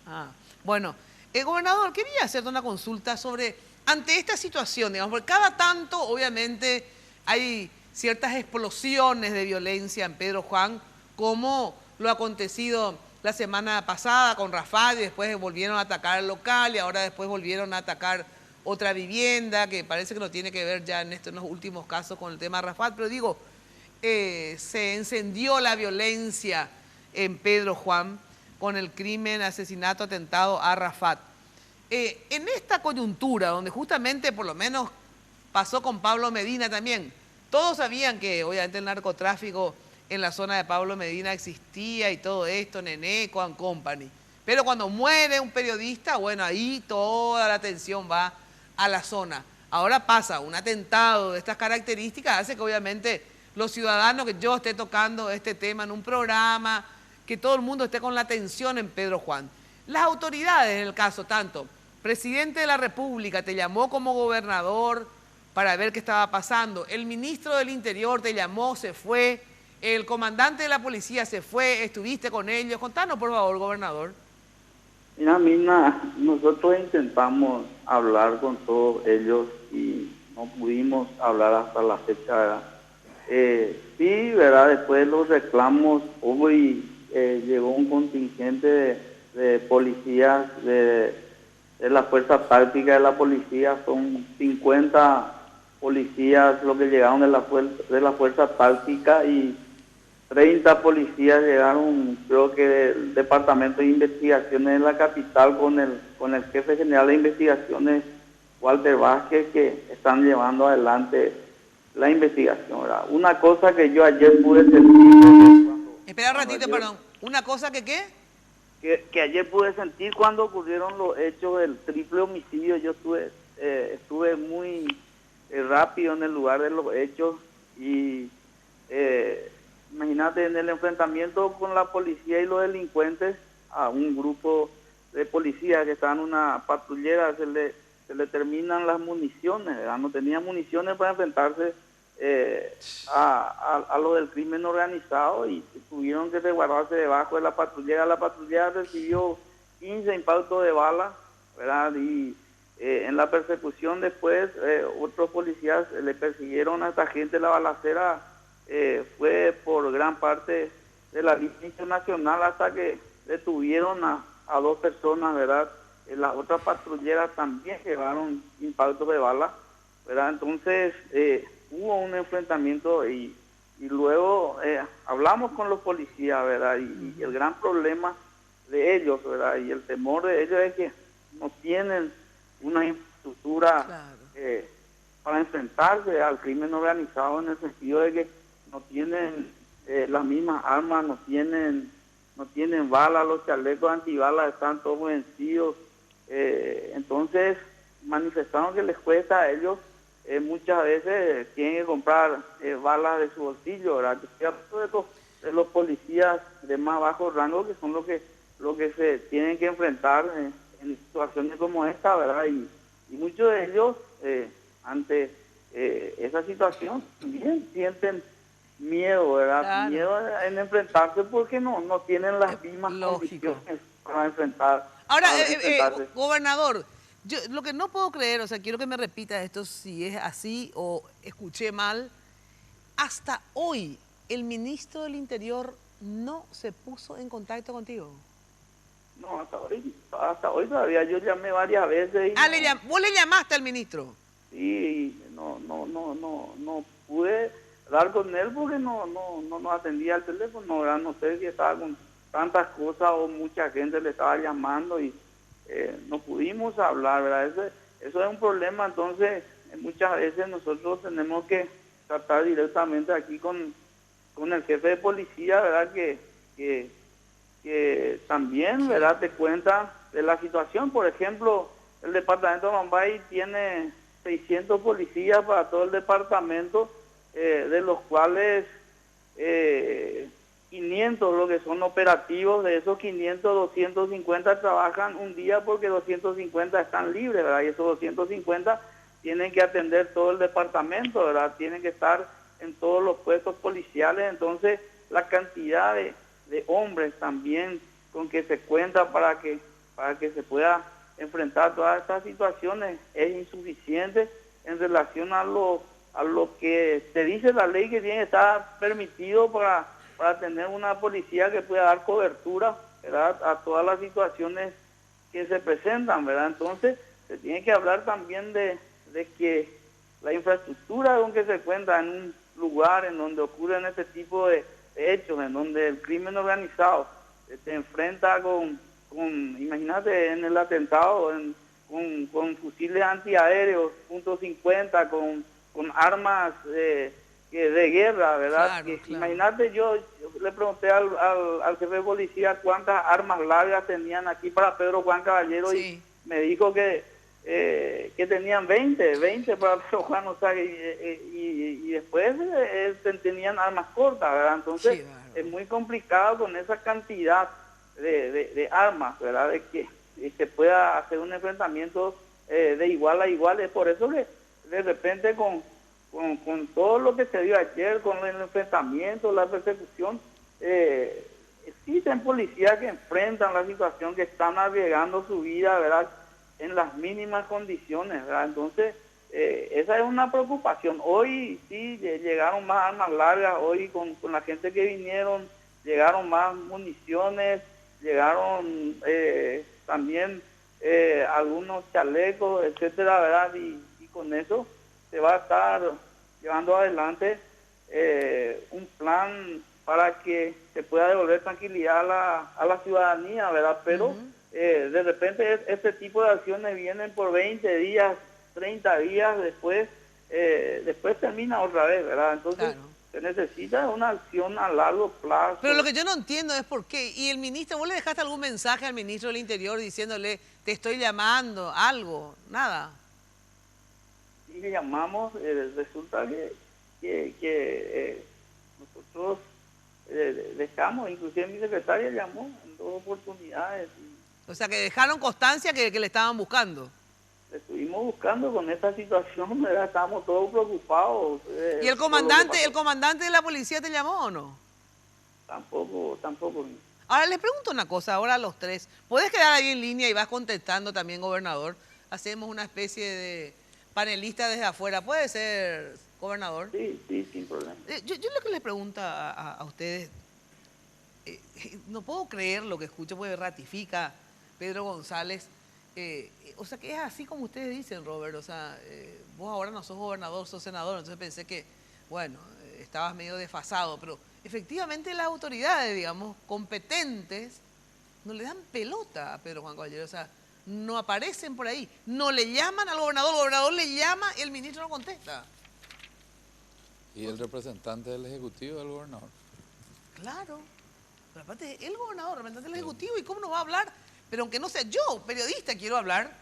Ah, bueno, gobernador, quería hacerte una consulta sobre, ante esta situación, digamos, porque cada tanto, obviamente, hay ciertas explosiones de violencia en Pedro Juan, como lo acontecido la semana pasada con Rafat, y después volvieron a atacar el local, y ahora después volvieron a atacar otra vivienda, que parece que no tiene que ver ya en los últimos casos con el tema de Rafat, pero digo, se encendió la violencia en Pedro Juan con el crimen, asesinato, atentado a Rafat. En esta coyuntura, donde justamente por lo menos pasó con Pablo Medina también, todos sabían que obviamente el narcotráfico en la zona de Pablo Medina existía y todo esto, Neneco and Company. Pero cuando muere un periodista, bueno, ahí toda la atención va a la zona. Ahora pasa un atentado de estas características, hace que obviamente los ciudadanos, que yo esté tocando este tema en un programa, que todo el mundo esté con la atención en Pedro Juan. Las autoridades, en el caso, tanto presidente de la República te llamó como gobernador para ver qué estaba pasando, el ministro del Interior te llamó, se fue, el comandante de la policía se fue, estuviste con ellos. Contanos, por favor, gobernador. Mira, Mina, nosotros intentamos hablar con todos ellos y no pudimos hablar hasta la fecha, ¿verdad? Sí, ¿verdad? Después de los reclamos, llegó un contingente de policías de la fuerza táctica de la policía, son 50 policías los que llegaron de la fuerza táctica y 30 policías llegaron, creo que del Departamento de Investigaciones de la capital con el jefe general de investigaciones, Walter Vázquez, que están llevando adelante la investigación, ¿verdad? Una cosa que yo ayer pude sentir... Espera un ratito, perdón. ¿Una cosa que qué? Que ayer pude sentir cuando ocurrieron los hechos del triple homicidio. Yo estuve muy rápido en el lugar de los hechos y... imagínate, en el enfrentamiento con la policía y los delincuentes, a un grupo de policías que estaban en una patrullera se le terminan las municiones, ¿verdad? No tenía municiones para enfrentarse a lo del crimen organizado y tuvieron que resguardarse debajo de la patrullera. La patrullera recibió 15 impactos de bala, ¿verdad? Y en la persecución después otros policías le persiguieron a esta gente. La balacera fue por gran parte de la línea internacional hasta que detuvieron a 2 personas, ¿verdad? Las otras patrulleras también llevaron impactos de bala, ¿verdad? Entonces hubo un enfrentamiento y luego hablamos con los policías, ¿verdad? Y el gran problema de ellos, ¿verdad? Y el temor de ellos es que no tienen una infraestructura para enfrentarse al crimen organizado, en el sentido de que no tienen las mismas armas, no tienen balas, los chalecos antibalas están todos vencidos. Entonces manifestaron que les cuesta a ellos, muchas veces tienen que comprar balas de su bolsillo, ¿verdad? De los policías de más bajo rango, que son los que se tienen que enfrentar en situaciones como esta, ¿verdad? Y muchos de ellos ante esa situación también sienten miedo, ¿verdad? Claro. Miedo en enfrentarse porque no tienen las mismas condiciones para enfrentar. Ahora, gobernador, yo lo que no puedo creer, o sea, quiero que me repita esto si es así o escuché mal. Hasta hoy, el ministro del Interior no se puso en contacto contigo. No, hasta hoy todavía. Yo llamé varias veces. ¿Vos le llamaste al ministro? Sí, no pude hablar con él porque no atendía el teléfono, ¿verdad? No sé si estaba con tantas cosas o mucha gente le estaba llamando y no pudimos hablar, ¿verdad? Eso es un problema. Entonces muchas veces nosotros tenemos que tratar directamente aquí con el jefe de policía, ¿verdad? Que también, ¿verdad?, te cuenta de la situación. Por ejemplo, el departamento de Mambay tiene 600 policías para todo el departamento, de los cuales 500 lo que son operativos. De esos 500, 250 trabajan un día porque 250 están libres, ¿verdad? Y esos 250 tienen que atender todo el departamento, ¿verdad? Tienen que estar en todos los puestos policiales. Entonces, la cantidad de hombres también con que se cuenta para que se pueda enfrentar todas estas situaciones es insuficiente en relación a lo que te dice la ley, que tiene que estar permitido para tener una policía que pueda dar cobertura, ¿verdad?, a todas las situaciones que se presentan, ¿verdad? Entonces, se tiene que hablar también de que la infraestructura con que se cuenta en un lugar en donde ocurren este tipo de hechos, en donde el crimen organizado se enfrenta con imagínate, en el atentado, con fusiles antiaéreos, .50, con armas de guerra, ¿verdad? Claro, claro. Imagínate, yo le pregunté al jefe de policía cuántas armas largas tenían aquí para Pedro Juan Caballero, sí, y me dijo que tenían 20 para Pedro Juan, o sea, y después tenían armas cortas, ¿verdad? Entonces, sí, es muy complicado con esa cantidad de armas, ¿verdad?, de que se pueda hacer un enfrentamiento de igual a igual. Es por eso que de repente con todo lo que se dio ayer, con el enfrentamiento, la persecución, existen policías que enfrentan la situación, que están arriesgando su vida, ¿verdad?, en las mínimas condiciones, ¿verdad? Entonces, esa es una preocupación. Hoy sí llegaron más armas largas, hoy con la gente que vinieron, llegaron más municiones, llegaron también algunos chalecos, etcétera, ¿verdad? Y con eso se va a estar llevando adelante un plan para que se pueda devolver tranquilidad a la ciudadanía, ¿verdad? Pero de repente este tipo de acciones vienen por 20 días, 30 días, después termina otra vez, ¿verdad? Entonces, claro, se necesita una acción a largo plazo. Pero lo que yo no entiendo es por qué. Y el ministro, ¿vos le dejaste algún mensaje al ministro del Interior diciéndole, te estoy llamando, algo? Nada. Sí, le llamamos, resulta que nosotros dejamos, inclusive mi secretaria llamó en 2 oportunidades. O sea, que dejaron constancia que le estaban buscando. Le estuvimos buscando con esta situación, ¿verdad? Estábamos todos preocupados. ¿Y el comandante de la policía te llamó o no? Tampoco. Ahora, les pregunto una cosa, ahora a los tres. ¿Puedes quedar ahí en línea y vas contestando también, gobernador? Hacemos una especie de panelista desde afuera. ¿Puede ser, gobernador? Sí, sin problema. Yo lo que les pregunto a ustedes, no puedo creer lo que escucho, porque ratifica Pedro González. O sea, que es así como ustedes dicen, Robert. O sea, vos ahora no sos gobernador, sos senador. Entonces pensé que, bueno, estabas medio desfasado. Pero efectivamente las autoridades, digamos, competentes, no le dan pelota a Pedro Juan Caballero. O sea, no aparecen por ahí. No le llaman al gobernador. El gobernador le llama y el ministro no contesta. ¿Y el representante del Ejecutivo del gobernador? Claro. Pero aparte, el gobernador, representante del Ejecutivo, ¿y cómo nos va a hablar? Pero aunque no sea yo, periodista, quiero hablar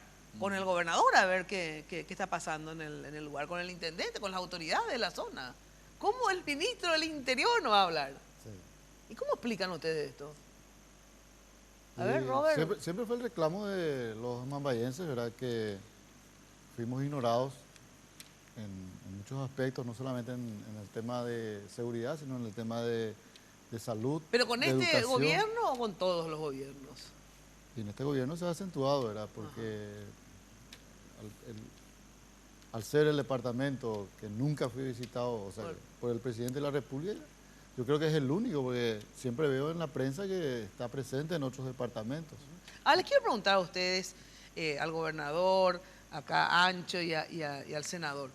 con el gobernador a ver qué está pasando en el lugar, con el intendente, con las autoridades de la zona. ¿Cómo el ministro del Interior no va a hablar? Sí. ¿Y cómo explican ustedes esto? A ver, Robert. Siempre fue el reclamo de los mambayenses, ¿verdad? Que fuimos ignorados en muchos aspectos, no solamente en el tema de seguridad, sino en el tema de salud. ¿Pero con este gobierno o con todos los gobiernos? Y en este gobierno se ha acentuado, ¿verdad? Porque al ser el departamento que nunca fui visitado, o sea, por el presidente de la República, yo creo que es el único, porque siempre veo en la prensa que está presente en otros departamentos. Ahora les quiero preguntar a ustedes, al gobernador, acá a Ancho y al senador.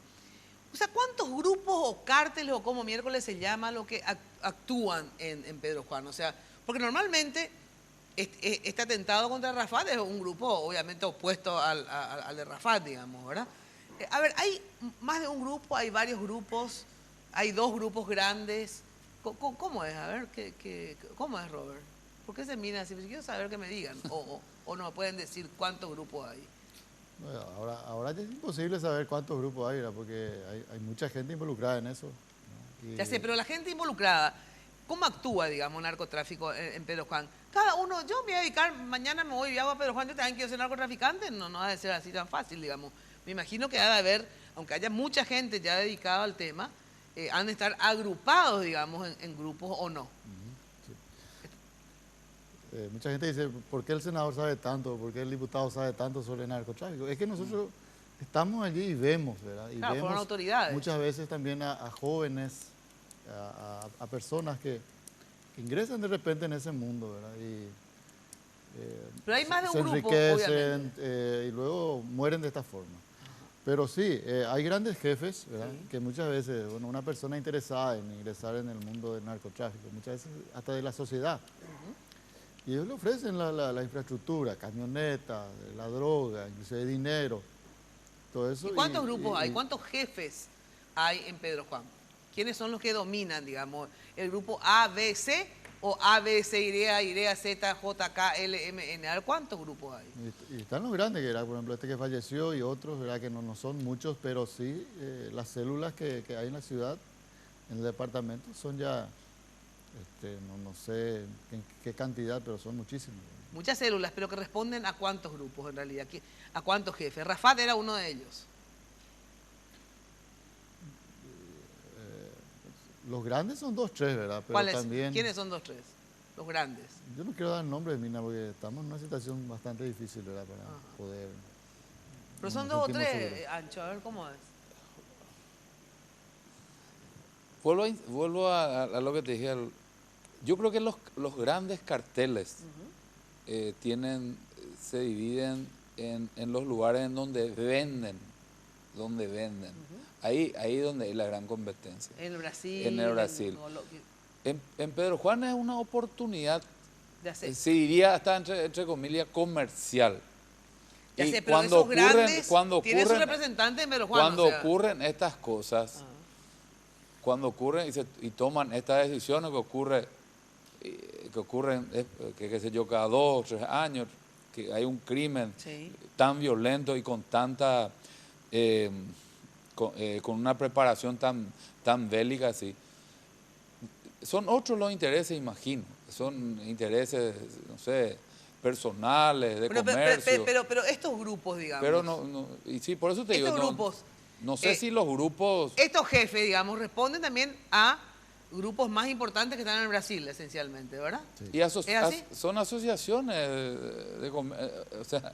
O sea, ¿cuántos grupos o cárteles o como miércoles se llama lo que actúan en Pedro Juan? O sea, porque normalmente este atentado contra Rafat es un grupo obviamente opuesto al de Rafat, digamos, ¿verdad? A ver, hay más de un grupo, hay varios grupos, hay 2 grupos grandes. ¿Cómo es? A ver, ¿cómo es, Robert? ¿Por qué se mira así? Pues quiero saber que me digan. O no me pueden decir cuántos grupos hay. Bueno, ahora ya es imposible saber cuántos grupos hay, ¿verdad? Porque hay mucha gente involucrada en eso, ¿no? Ya sé, pero la gente involucrada, ¿cómo actúa, digamos, narcotráfico en Pedro Juan? Cada uno, yo me voy a dedicar, mañana me voy y hago a Pedro Juan, yo también quiero ser narcotraficante, no ha de ser así tan fácil, digamos. Me imagino que ha de haber, aunque haya mucha gente ya dedicada al tema, han de estar agrupados, digamos, en grupos o no. Mucha gente dice, ¿por qué el senador sabe tanto? ¿Por qué el diputado sabe tanto sobre el narcotráfico? Es que nosotros estamos allí y vemos, ¿verdad? Y claro, vemos fueron autoridades. muchas veces también a jóvenes, a personas que ingresan de repente en ese mundo, ¿verdad? Pero hay más de un se grupo, enriquecen y luego mueren de esta forma. Pero sí, hay grandes jefes, ¿verdad? Sí. Que muchas veces, bueno, una persona interesada en ingresar en el mundo del narcotráfico, muchas veces hasta de la sociedad, y ellos le ofrecen la infraestructura, camionetas, la droga, inclusive dinero, todo eso. ¿Y cuántos grupos hay? ¿Cuántos jefes hay en Pedro Juan? ¿Quiénes son los que dominan, digamos? ¿El grupo A, B, C o A, B, C, Y, Z, J, K, L, M, N? A ver, ¿cuántos grupos hay? Y están los grandes, que era, por ejemplo, este que falleció y otros, ¿verdad? Que no son muchos, pero sí las células que hay en la ciudad, en el departamento, son ya, no sé en qué cantidad, pero son muchísimos. Muchas células, pero que responden a cuántos grupos en realidad, a cuántos jefes. Rafat era uno de ellos. Los grandes son 2, 3, ¿verdad? Pero ¿Cuáles? también, ¿Quiénes son 2, 3? Los grandes. yo no quiero dar nombres, Mina, porque estamos en una situación bastante difícil, ¿verdad? Para poder... Pero son nos 2 o sentimos 3, seguros. Ancho, a ver cómo es. Vuelvo a lo que te dije. Yo creo que los grandes carteles se dividen en los lugares en donde venden. Ahí donde hay la gran competencia. En el Brasil. En el Brasil. En Pedro Juan es una oportunidad, de hacer. se diría hasta entre comillas, comercial. Ya Y sé, pero esos grandes tienen su ocurren, representante en Pedro Juan. cuando o sea. ocurren estas cosas, cuando ocurren y toman estas decisiones que ocurren, qué sé yo, cada 2 o 3 años, que hay un crimen tan violento y con tanta, con una preparación tan bélica así. Son otros los intereses, imagino. Son intereses, no sé, personales, de comercio. Pero estos grupos, digamos. Pero y sí, por eso te digo, estos grupos, no sé si los grupos... Estos jefes, digamos, responden también a grupos más importantes que están en Brasil, esencialmente, ¿verdad? Y ¿Es así? son asociaciones de comercio, o sea...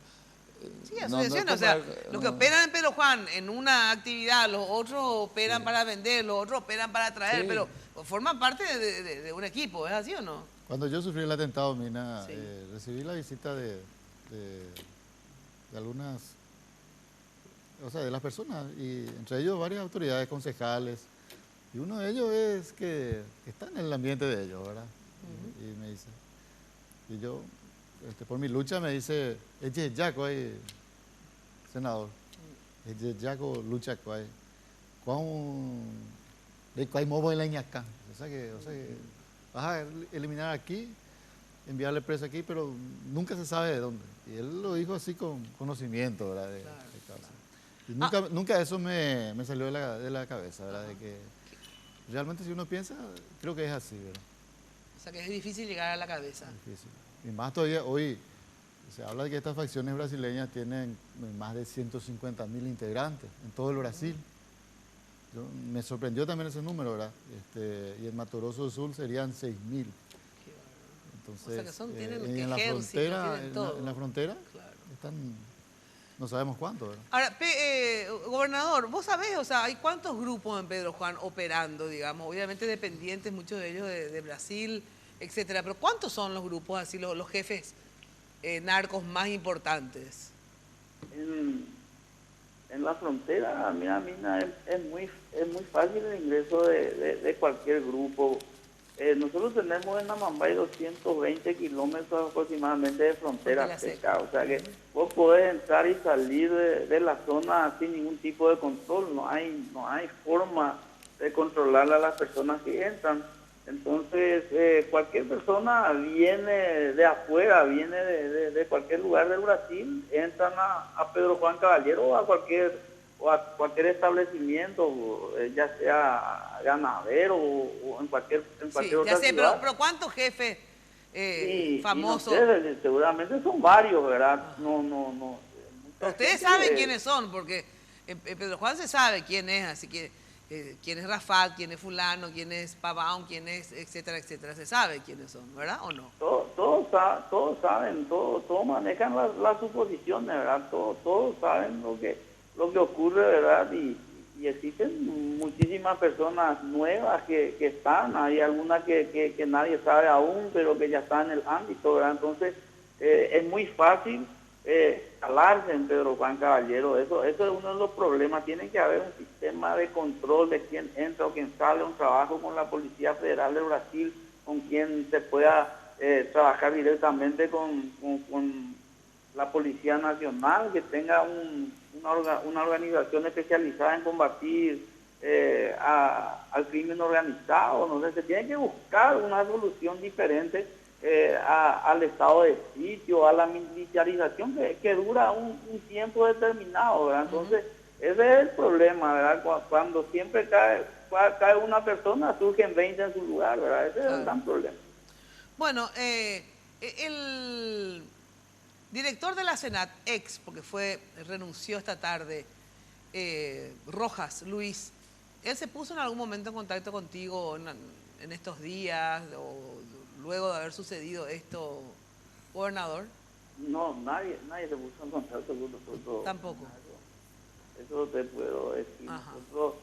Sí, asociaciones, o sea, los que operan en Pedro Juan en una actividad, los otros operan para vender, los otros operan para traer, pero forman parte de un equipo, ¿es así o no? Cuando yo sufrí el atentado, Mina, recibí la visita de algunas, o sea, de las personas, y entre ellos varias autoridades, concejales, y uno de ellos es que está en el ambiente de ellos, ¿verdad? Y me dice, y yo... por mi lucha me dice, es Yaco ahí, senador, es Yaco lucha cuál, de cuál movo en la ñaca, o sea que vas a eliminar aquí, enviarle preso aquí, pero nunca se sabe de dónde. Y él lo dijo así con conocimiento, ¿verdad? De causa. Y nunca eso me salió de la cabeza, ¿verdad? De que realmente si uno piensa, creo que es así, ¿verdad? O sea que es difícil llegar a la cabeza. Difícil. Y más todavía hoy se habla de que estas facciones brasileñas tienen más de 150.000 integrantes en todo el Brasil. Me sorprendió también ese número, ¿verdad? Y en Mato Grosso do Sul serían 6.000. Entonces, o sea que tienen en la frontera, en la frontera están, no sabemos cuánto, ¿verdad? Ahora, gobernador, vos sabés, o sea, hay cuántos grupos en Pedro Juan operando, digamos, obviamente dependientes, muchos de ellos de Brasil, etcétera, pero ¿cuántos son los grupos así, los jefes narcos más importantes? En la frontera, mira, Mina, es muy fácil el ingreso de cualquier grupo nosotros tenemos en Amambay 220 kilómetros aproximadamente de frontera seca, o sea que vos podés entrar y salir de la zona sin ningún tipo de control, no hay forma de controlar a las personas que entran. Entonces, cualquier persona viene de afuera, viene de cualquier lugar del Brasil, entran a Pedro Juan Caballero o a cualquier establecimiento, ya sea ganadero o en cualquier otra ciudad. Pero ¿cuántos jefes famosos? Y no sé, seguramente son varios, ¿verdad? No. Ustedes saben quiénes son, porque en Pedro Juan se sabe quién es, así que quién es Rafat, quién es fulano, quién es Pavón, quién es, etcétera, etcétera. Se sabe quiénes son, ¿verdad o no? Todos saben, todos manejan las suposiciones, ¿verdad? Todos saben lo que ocurre, ¿verdad? Y existen muchísimas personas nuevas que están, hay algunas que nadie sabe aún, pero que ya están en el ámbito, ¿verdad? Entonces, es muy fácil calarse en Pedro Juan Caballero. Eso es uno de los problemas. Tiene que haber un sistema de control de quién entra o quién sale, un trabajo con la Policía Federal de Brasil, con quien se pueda trabajar directamente con la Policía Nacional, que tenga una organización especializada en combatir al crimen organizado. No sé, se tiene que buscar una solución diferente al estado de sitio, a la militarización que dura un tiempo determinado, ¿verdad? Entonces, ese es el problema, ¿verdad? Cuando siempre cae una persona, surgen 20 en su lugar, ¿verdad? Ese es el gran problema. Bueno, el director de la Senat, porque renunció esta tarde, Rojas, Luis, ¿él se puso en algún momento en contacto contigo en estos días o luego de haber sucedido esto, gobernador? No, nadie se puso en contacto con nosotros. Tampoco. Eso te puedo decir. Nosotros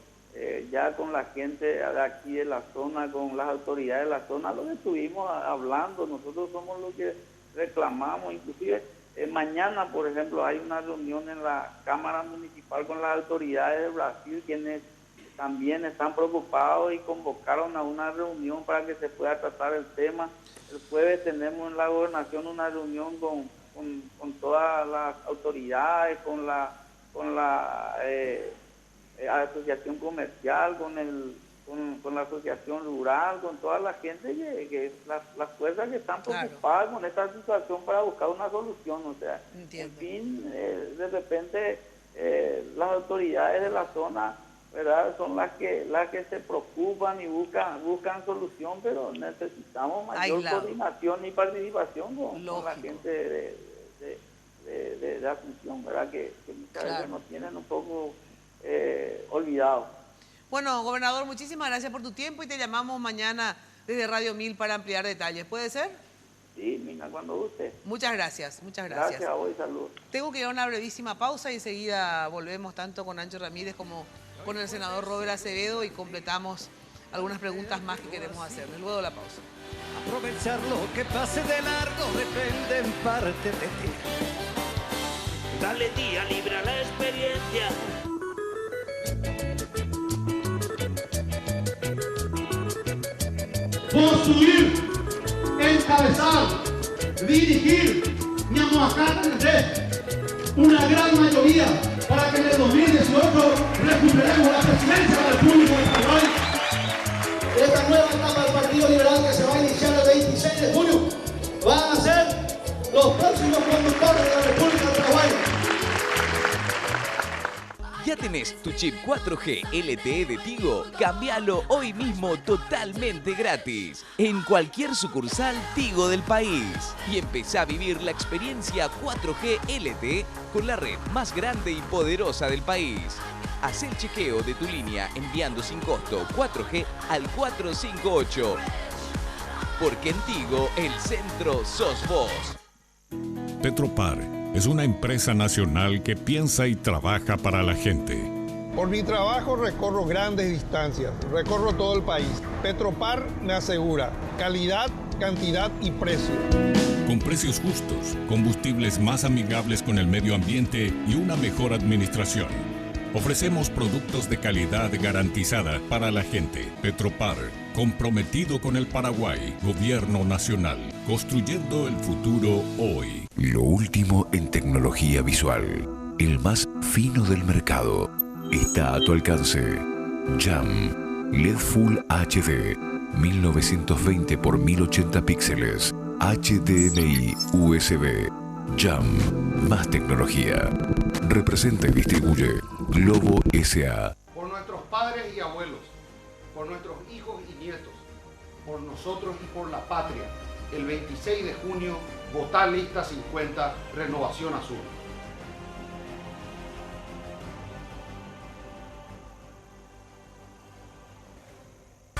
ya con la gente de aquí de la zona, con las autoridades de la zona, lo que estuvimos hablando, nosotros somos los que reclamamos, inclusive mañana, por ejemplo, hay una reunión en la Cámara Municipal con las autoridades de Brasil, quienes también están preocupados y convocaron a una reunión para que se pueda tratar el tema. El jueves tenemos en la gobernación una reunión con todas las autoridades, con la asociación comercial, con la asociación rural, con toda la gente, las fuerzas que están preocupadas con esta situación para buscar una solución. O sea, entiendo. En fin, de repente las autoridades de la zona, ¿verdad?, son las que se preocupan y buscan solución, pero necesitamos mayor coordinación y participación con la gente de Asunción, ¿verdad?, que muchas veces nos tienen un poco olvidados. Bueno, gobernador, muchísimas gracias por tu tiempo y te llamamos mañana desde Radio 1000 para ampliar detalles. ¿Puede ser? Sí, Mina, cuando guste. Muchas gracias, muchas gracias. Gracias a vos y saludos. Tengo que ir a una brevísima pausa y enseguida volvemos tanto con Ancho Ramírez como con el senador Robert Acevedo y completamos algunas preguntas más que queremos hacerles. Luego de la pausa. Aprovechar lo que pase de largo depende en parte de ti. Dale día, libra la experiencia. Construir, encabezar, dirigir, una gran mayoría para que en el 2018 recuperemos la presidencia de la República de Paraguay. Esta nueva etapa del Partido Liberal que se va a iniciar el 26 de junio van a ser los próximos conductores de la República de Paraguay. ¿Ya tenés tu chip 4G LTE de Tigo? Cámbialo hoy mismo totalmente gratis en cualquier sucursal Tigo del país y empezá a vivir la experiencia 4G LTE con la red más grande y poderosa del país. Haz el chequeo de tu línea enviando sin costo 4G al 458. Porque en Tigo el centro sos vos. Petropar es una empresa nacional que piensa y trabaja para la gente. Por mi trabajo recorro grandes distancias, recorro todo el país. Petropar me asegura calidad, cantidad y precio. Con precios justos, combustibles más amigables con el medio ambiente y una mejor administración. Ofrecemos productos de calidad garantizada para la gente. Petropar, comprometido con el Paraguay, Gobierno Nacional, construyendo el futuro hoy. Lo último en tecnología visual, el más fino del mercado, está a tu alcance. Jam, LED Full HD, 1920 x 1080 píxeles, HDMI USB. Jam, más tecnología. Representa y distribuye Globo S.A. Por nuestros padres y abuelos, por nuestros hijos y nietos, por nosotros y por la patria, el 26 de junio, votá lista 50, Renovación Azul.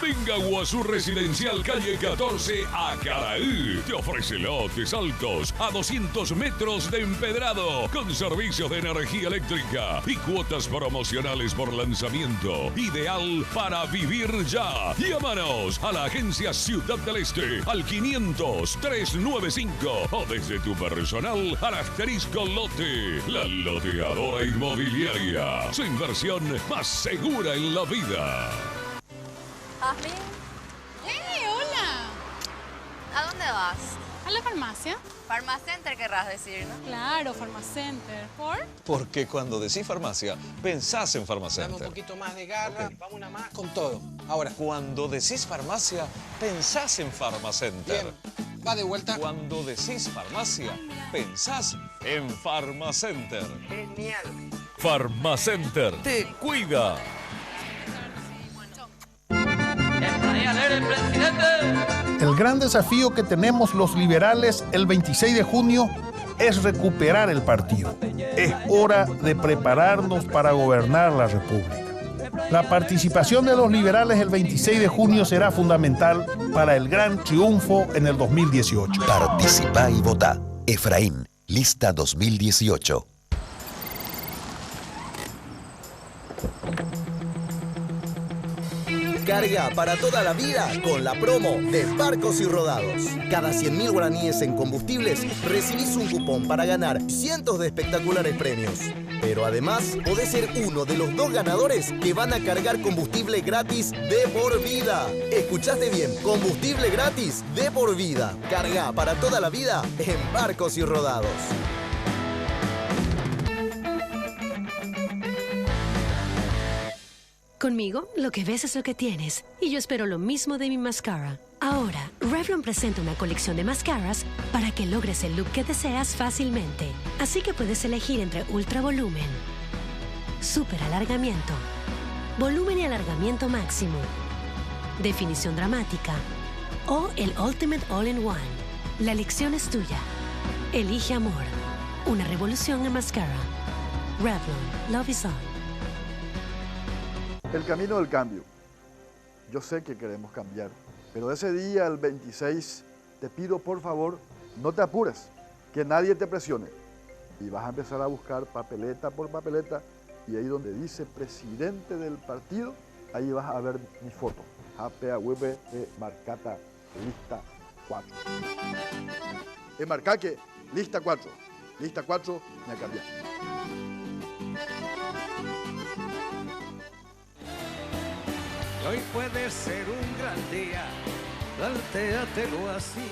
Venga a Guazú Residencial Calle 14 a Caraí. Te ofrece lotes altos a 200 metros de empedrado con servicios de energía eléctrica y cuotas promocionales por lanzamiento. Ideal para vivir ya. Llámanos a la agencia Ciudad del Este al 500-395 o desde tu personal al asterisco lote. La loteadora inmobiliaria. Su inversión más segura en la vida. Jazmín, Hola. ¿a dónde vas? ¿A la farmacia? Farmacenter querrás decir, ¿no? Claro, Farmacenter. ¿Por? Porque cuando decís farmacia, pensás en Dame un Farmacenter. poquito más de garra, vamos una más con todo. Ahora, Cuando decís farmacia, pensás en Farmacenter. bien, va de vuelta. Cuando decís farmacia, pensás en Farmacenter. Genial. Farmacenter te cuida. El gran desafío que tenemos los liberales el 26 de junio es recuperar el partido. Es hora de prepararnos para gobernar la República. La participación de los liberales el 26 de junio será fundamental para el gran triunfo en el 2018. Participa y vota. Efraín, lista 2018. Carga para toda la vida con la promo de Barcos y Rodados. Cada 100.000 guaraníes en combustibles recibís un cupón para ganar cientos de espectaculares premios. Pero además podés ser uno de los 2 ganadores que van a cargar combustible gratis de por vida. ¿Escuchaste bien? Combustible gratis de por vida. Carga para toda la vida en Barcos y Rodados. Conmigo, lo que ves es lo que tienes. Y yo espero lo mismo de mi mascara. Ahora, Revlon presenta una colección de mascaras para que logres el look que deseas fácilmente. Así que puedes elegir entre ultra volumen, super alargamiento, volumen y alargamiento máximo, definición dramática o el Ultimate All-in-One. La elección es tuya. Elige amor. Una revolución en mascara. Revlon, love is all. El camino del cambio. Yo sé que queremos cambiar, pero ese día, el 26, te pido por favor, no te apures, que nadie te presione. Y vas a empezar a buscar papeleta por papeleta, y ahí donde dice presidente del partido, ahí vas a ver mi foto. APAWP Marcata, lista 4. Marcaque, lista 4. Lista 4, me ha cambiado. Hoy puede ser un gran día, plantéatelo así.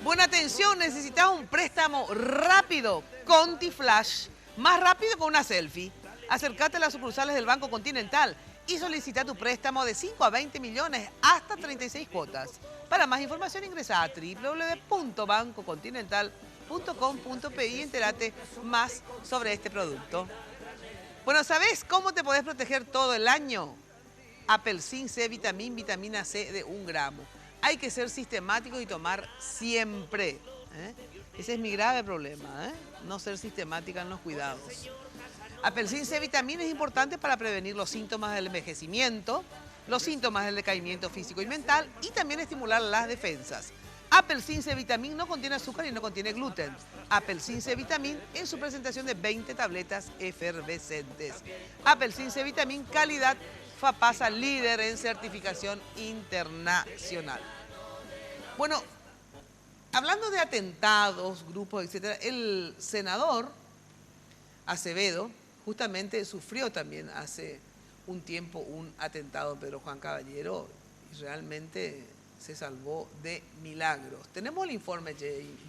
Buena atención, necesitas un préstamo rápido, Conti Flash. Más rápido que una selfie. Acércate a las sucursales del Banco Continental y solicita tu préstamo de 5 a 20 millones hasta 36 cuotas. Para más información ingresa a www.bancocontinental.com.pe y entérate más sobre este producto. Bueno, ¿sabes cómo te podés proteger todo el año? Apelsin C, vitamina C de 1 gramo. Hay que ser sistemático y tomar siempre. Ese es mi grave problema, no ser sistemática en los cuidados. Apelsin C vitamina es importante para prevenir los síntomas del envejecimiento, los síntomas del decaimiento físico y mental y también estimular las defensas. Apelsin C vitamina no contiene azúcar y no contiene gluten. Apelsin C vitamina en su presentación de 20 tabletas efervescentes. Apelsin C vitamina calidad FAPASA, líder en certificación internacional. Bueno, hablando de atentados, grupos, etc., el senador Acevedo, justamente sufrió también hace un tiempo un atentado Pedro Juan Caballero y realmente se salvó de milagros. Tenemos el informe,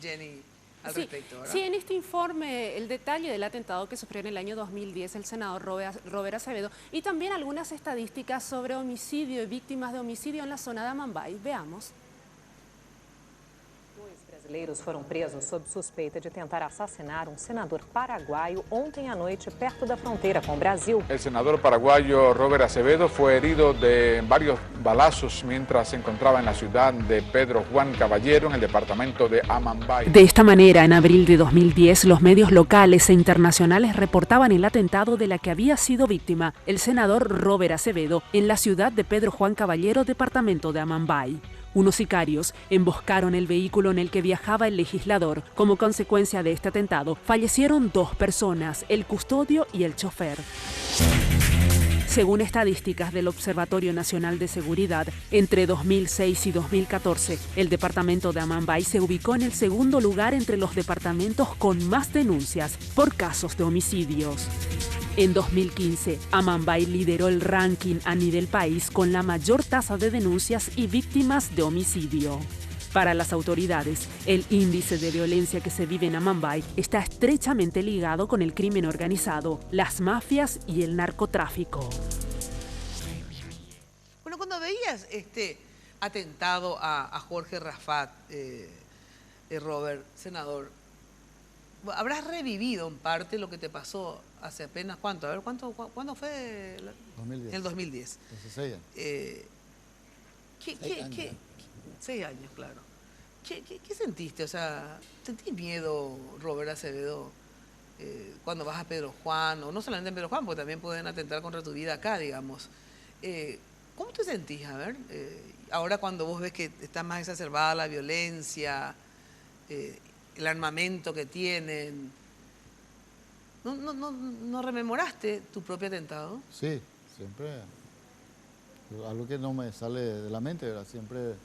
Jenny, al respecto, ¿verdad? Sí, en este informe el detalle del atentado que sufrió en el año 2010 el senador Robert Acevedo y también algunas estadísticas sobre homicidio y víctimas de homicidio en la zona de Amambay. Veamos. Brasileiros foram presos sob suspeita de tentar assassinar senador paraguaio ontem à noite perto da fronteira com o Brasil. El senador paraguayo Robert Acevedo fue herido de varios balazos mientras se encontraba en la ciudad de Pedro Juan Caballero, en el departamento de Amambay. De esta manera, en abril de 2010, los medios locales e internacionales reportaban el atentado de la que había sido víctima el senador Robert Acevedo en la ciudad de Pedro Juan Caballero, departamento de Amambay. Unos sicarios emboscaron el vehículo en el que viajaba el legislador. Como consecuencia de este atentado, fallecieron 2 personas, el custodio y el chofer. Según estadísticas del Observatorio Nacional de Seguridad, entre 2006 y 2014, el departamento de Amambay se ubicó en el segundo lugar entre los departamentos con más denuncias por casos de homicidios. En 2015, Amambay lideró el ranking a nivel país con la mayor tasa de denuncias y víctimas de homicidio. Para las autoridades, el índice de violencia que se vive en Amambay está estrechamente ligado con el crimen organizado, las mafias y el narcotráfico. Bueno, cuando veías este atentado a Jorge Rafat, Robert, senador, habrás revivido en parte lo que te pasó hace apenas, ¿cuánto? A ver, ¿cuándo fue? 2010. En el 2010. Hace 6 años. 6 años, claro. ¿Qué sentiste? O sea, ¿sentís miedo, Robert Acevedo, cuando vas a Pedro Juan? O no solamente en Pedro Juan, porque también pueden atentar contra tu vida acá, digamos. ¿Cómo te sentís? A ver, ahora cuando vos ves que está más exacerbada la violencia, el armamento que tienen, ¿no rememoraste tu propio atentado? Sí, siempre. Algo que no me sale de la mente, ¿verdad? Siempre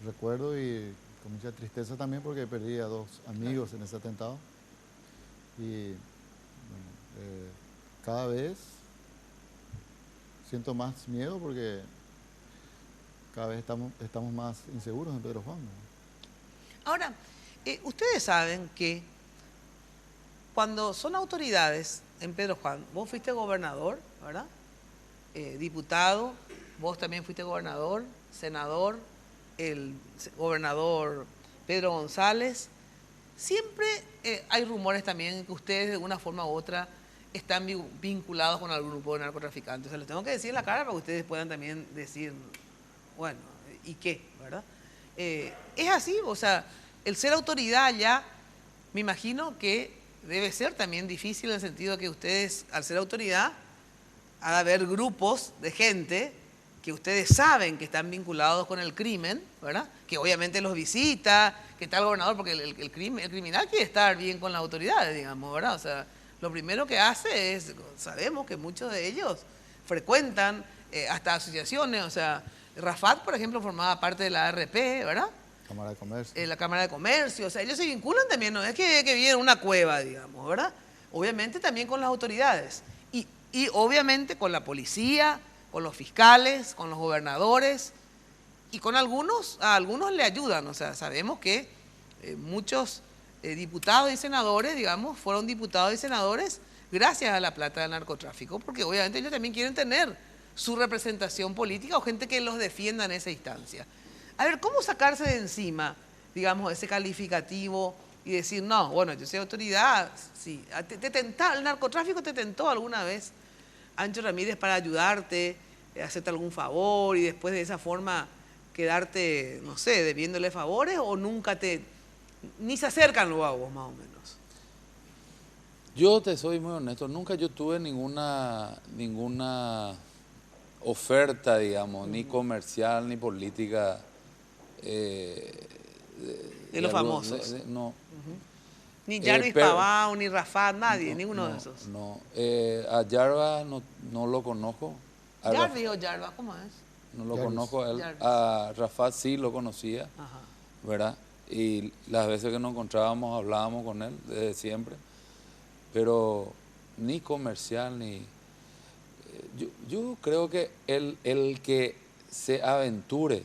recuerdo y con mucha tristeza también porque perdí a 2 amigos en ese atentado. Y bueno, cada vez siento más miedo porque cada vez estamos más inseguros en Pedro Juan, ¿no? Ahora, ustedes saben que cuando son autoridades en Pedro Juan, vos fuiste gobernador, ¿verdad? Diputado, vos también fuiste gobernador, senador, el gobernador Pedro González. Siempre hay rumores también que ustedes de una forma u otra están vinculados con algún grupo de narcotraficantes. O sea, les tengo que decir en la cara para que ustedes puedan también decir, bueno, ¿y qué? ¿Verdad? Es así, o sea, el ser autoridad ya, me imagino que debe ser también difícil en el sentido de que ustedes, al ser autoridad, ha de haber grupos de gente que ustedes saben que están vinculados con el crimen, ¿verdad? Que obviamente los visita, que está el gobernador, porque el criminal quiere estar bien con las autoridades, digamos, ¿verdad? O sea, lo primero que hace es, sabemos que muchos de ellos frecuentan hasta asociaciones, o sea, Rafat, por ejemplo, formaba parte de la ARP, ¿verdad? Cámara de Comercio. La Cámara de Comercio, o sea, ellos se vinculan también, no es que viven en una cueva, digamos, ¿verdad? Obviamente también con las autoridades y obviamente con la policía, con los fiscales, con los gobernadores y con algunos, a algunos le ayudan, o sea, sabemos que muchos diputados y senadores, digamos, fueron diputados y senadores gracias a la plata del narcotráfico, porque obviamente ellos también quieren tener su representación política o gente que los defienda en esa instancia. A ver, ¿cómo sacarse de encima, digamos, ese calificativo y decir, no, bueno, yo soy autoridad, sí, el narcotráfico te tentó alguna vez, Ancho Ramírez, para ayudarte, hacerte algún favor y después de esa forma quedarte, no sé, debiéndole favores o nunca ni se acercan luego a vos, más o menos? Yo te soy muy honesto, nunca yo tuve ninguna oferta, digamos, ni comercial ni política. De los famosos. No. Ni Jarvis Pavao, ni Rafat, nadie, ninguno de esos. No, a Jarvis no lo conozco. ¿Jarvis o Jarvis? ¿Cómo es? No lo conozco. A Rafat sí lo conocía, ajá, ¿verdad? Y las veces que nos encontrábamos hablábamos con él desde siempre. Pero ni comercial, ni... yo creo que el que se aventure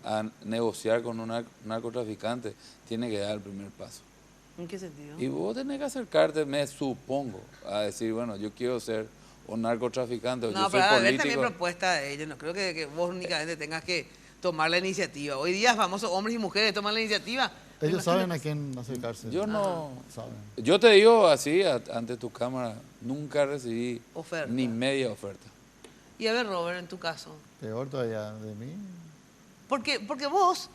a negociar con un narcotraficante tiene que dar el primer paso. ¿En qué sentido? Y vos tenés que acercarte, me supongo, a decir, bueno, yo quiero ser un narcotraficante, o No, yo soy pero a ver político. también propuesta de ellos. No creo que vos únicamente tengas que tomar la iniciativa. Hoy día famosos hombres y mujeres toman la iniciativa. Ellos saben a quién acercarse. Yo no... Saben. Yo te digo así, ante tu cámara, nunca recibí Oferta. ni media oferta. Y a ver, Robert, en tu caso. Peor todavía de mí. Porque vos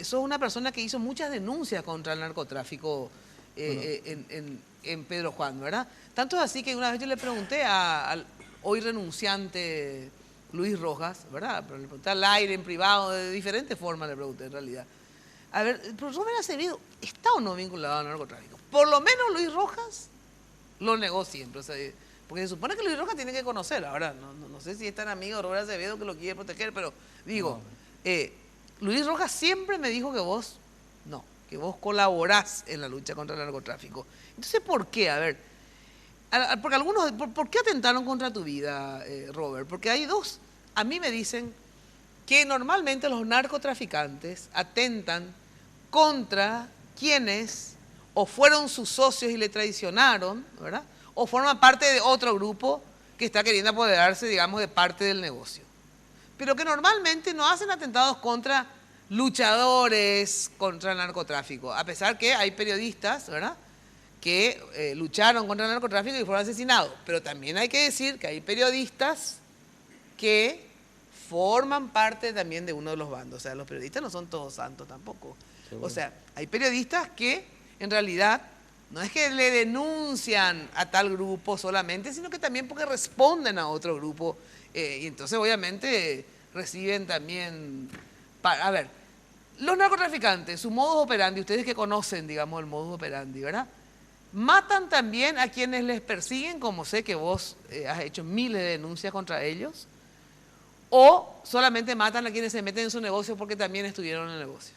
sos una persona que hizo muchas denuncias contra el narcotráfico en Pedro Juan, ¿verdad? Tanto es así que una vez yo le pregunté al hoy renunciante Luis Rojas, ¿verdad? Pero le pregunté al aire, en privado, de diferentes formas le pregunté en realidad. A ver, ¿pero Robert Acevedo está o no vinculado al narcotráfico? Por lo menos Luis Rojas lo negó siempre, o sea, porque se supone que Luis Rojas tiene que conocer. Ahora, no sé si es tan amigo de Robert Acevedo que lo quiere proteger, pero digo, Luis Rojas siempre me dijo que vos no, que vos colaborás en la lucha contra el narcotráfico. Entonces, ¿por qué? A ver, porque algunos, ¿por qué atentaron contra tu vida, Robert? Porque hay dos, a mí me dicen que normalmente los narcotraficantes atentan contra quienes o fueron sus socios y le traicionaron, ¿verdad? O forman parte de otro grupo que está queriendo apoderarse, digamos, de parte del negocio. Pero que normalmente no hacen atentados contra luchadores contra el narcotráfico, a pesar que hay periodistas, ¿verdad?, que lucharon contra el narcotráfico y fueron asesinados. Pero también hay que decir que hay periodistas que forman parte también de uno de los bandos. O sea, los periodistas no son todos santos tampoco. O sea, hay periodistas que en realidad no es que le denuncian a tal grupo solamente, sino que también porque responden a otro grupo. Y entonces obviamente reciben también... A ver, los narcotraficantes, su modus operandi, ustedes que conocen, digamos, el modus operandi, ¿verdad?, matan también a quienes les persiguen, como sé que vos has hecho miles de denuncias contra ellos, o solamente matan a quienes se meten en su negocio porque también estuvieron en el negocio.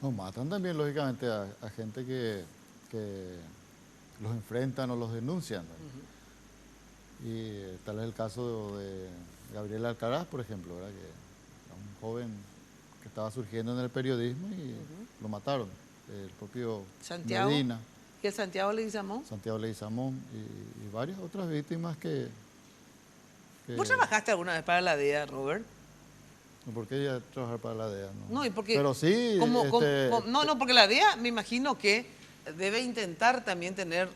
No, matan también, lógicamente, a gente que los enfrentan o los denuncian. Y tal es el caso de Gabriel Alcaraz, por ejemplo, ¿verdad?, que era un joven que estaba surgiendo en el periodismo y lo mataron. El propio Santiago. Medina. ¿Y el Santiago Leguizamón? Santiago Leguizamón y varias otras víctimas que... ¿Vos trabajaste alguna vez para la DEA, Robert? ¿Por qué ya trabajar para la DEA? No, y porque... Pero sí... No, porque la DEA me imagino que debe intentar también tener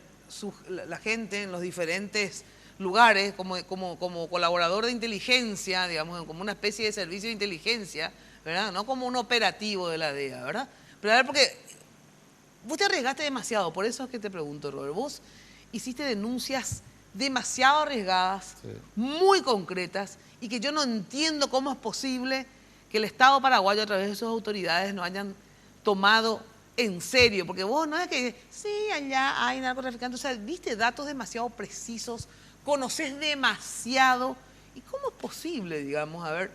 la gente en los diferentes lugares como colaborador de inteligencia, digamos, como una especie de servicio de inteligencia, ¿verdad? No como un operativo de la DEA, ¿verdad? Pero a ver, porque vos te arriesgaste demasiado, por eso es que te pregunto, Robert. Vos hiciste denuncias demasiado arriesgadas, muy concretas, y que yo no entiendo cómo es posible que el Estado paraguayo a través de sus autoridades no hayan tomado en serio, porque vos no es que, sí, allá hay narcotraficantes, o sea, diste datos demasiado precisos, conocés demasiado, y cómo es posible, digamos, a ver,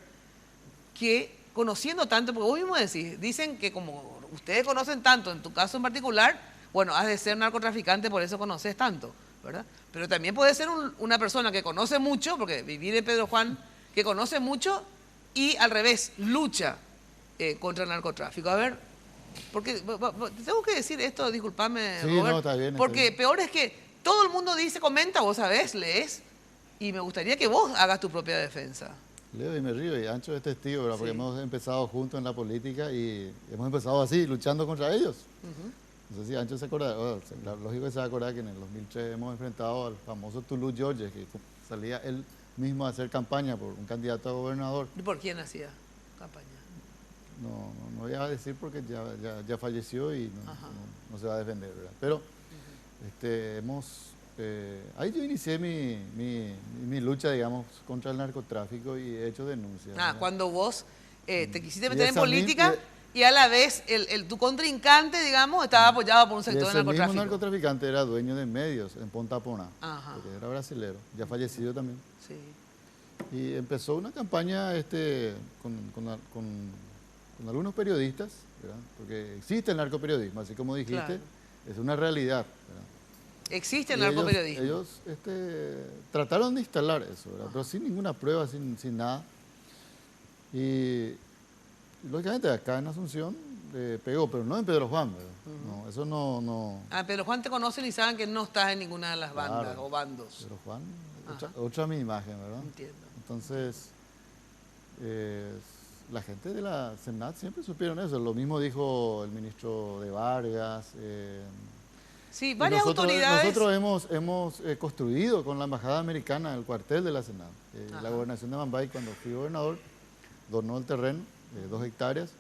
que conociendo tanto, porque vos mismo decís, dicen que como ustedes conocen tanto, en tu caso en particular, bueno, has de ser narcotraficante, por eso conoces tanto, ¿verdad? Pero también puede ser una persona que conoce mucho, porque vivir en Pedro Juan, que conoce mucho y al revés, lucha contra el narcotráfico. A ver, porque tengo que decir esto, discúlpame, sí, Robert, no, está bien, porque peor es que todo el mundo dice, comenta, vos sabés, lees, y me gustaría que vos hagas tu propia defensa. Leo y me río, y Ancho es testigo, ¿verdad? Porque hemos empezado juntos en la política y hemos empezado así, luchando contra ellos. No sé si Ancho se acuerda, lógico que se va a acordar que en el 2003 hemos enfrentado al famoso Toulouse Georges, que salía él mismo a hacer campaña por un candidato a gobernador. ¿Y por quién hacía campaña? No voy a decir porque ya falleció y no se va a defender, ¿verdad? Pero ahí yo inicié mi lucha, digamos, contra el narcotráfico y he hecho denuncias. Cuando vos te quisiste meter en política y a la vez tu contrincante, digamos, estaba apoyado por un sector del narcotráfico. El mismo narcotraficante era dueño de medios en Ponta Pona, porque era brasilero, ya fallecido también. Sí. Y empezó una campaña con algunos periodistas, ¿verdad? Porque existe el narcoperiodismo, así como dijiste, es una realidad, ¿verdad? Existe el Y narcoperiodismo. Ellos trataron de instalar eso, ¿verdad? Pero sin ninguna prueba, sin nada. Y lógicamente acá en Asunción pegó, pero no en Pedro Juan, ¿verdad? No, eso no... Ah, Pedro Juan te conocen y saben que no estás en ninguna de las bandas Claro. o bandos. Pedro Juan, otra mi imagen, ¿verdad? Entiendo. Entonces, la gente de la Senat siempre supieron eso. Lo mismo dijo el ministro de Vargas. Sí, varias autoridades... Nosotros hemos construido con la Embajada Americana el cuartel de la Senat. La gobernación de Mambay, cuando fui gobernador, donó el terreno, 2 hectáreas.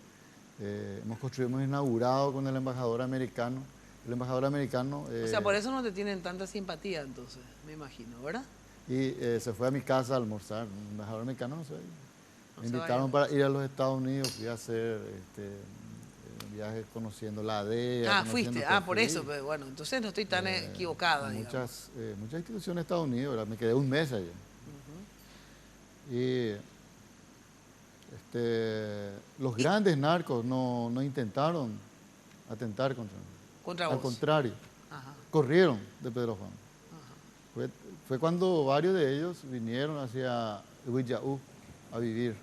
Hemos inaugurado con el embajador americano. El embajador americano... o sea, por eso no te tienen tanta simpatía, entonces, me imagino, ¿verdad? Y se fue a mi casa a almorzar. El embajador americano no se va a ir. No Me se va a invitaron ir. para ir a los Estados Unidos. Fui a hacer viajes conociendo la DEA. Fuiste. Por eso. Pero bueno, entonces no estoy tan equivocada, digamos. Muchas instituciones de Estados Unidos, ¿verdad? Me quedé un mes allá. Y los grandes narcos no intentaron atentar contra vos. Al contrario, corrieron de Pedro Juan. Fue cuando varios de ellos vinieron hacia Huillaú a vivir.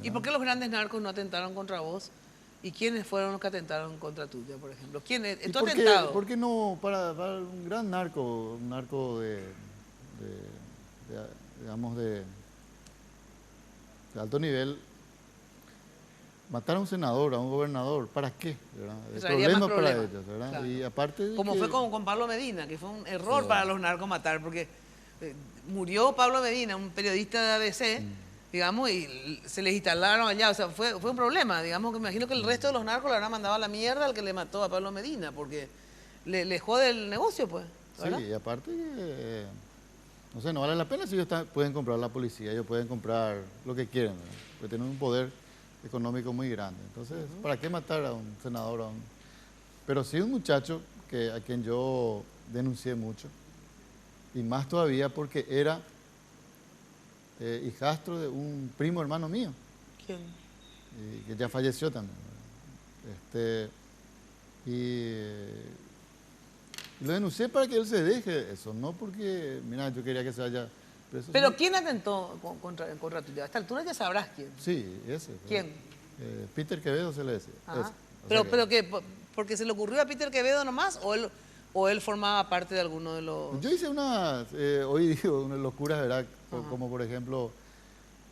¿Y por qué los grandes narcos no atentaron contra vos? ¿Y quiénes fueron los que atentaron contra tuya, por ejemplo? ¿Quién es? ¿Tu atentado? ¿Por qué no para un gran narco, un narco digamos de alto nivel, matar a un senador, a un gobernador? ¿Para qué? ¿Verdad? El problema para ellos, ¿verdad? Claro. Y aparte como fue con Pablo Medina, que fue un error para los narcos matar, porque murió Pablo Medina, un periodista de ABC, digamos, y se les instalaron allá. O sea, fue un problema, digamos, que me imagino que el resto de los narcos le habrán mandado a la mierda al que le mató a Pablo Medina, porque le jode el negocio, pues, ¿verdad? Sí, y aparte, no sé, no vale la pena si ellos pueden comprar la policía, ellos pueden comprar lo que quieren, ¿verdad? Porque tienen un poder económico muy grande. Entonces, ¿para qué matar a un senador? Pero sí un muchacho a quien yo denuncié mucho, y más todavía porque era hijastro de un primo hermano mío. ¿Quién? Que ya falleció también. Y lo denuncié para que él se deje eso, no porque, mira, yo quería que se vaya preso. ¿Pero quién atentó contra tuya? A esta altura ya sabrás quién. Sí, ese. ¿Quién? Peter Quevedo se le decía. ¿Pero qué? ¿Porque se le ocurrió a Peter Quevedo nomás o él formaba parte de alguno de los...? Yo hice hoy digo, unas locuras, ¿verdad? Como por ejemplo,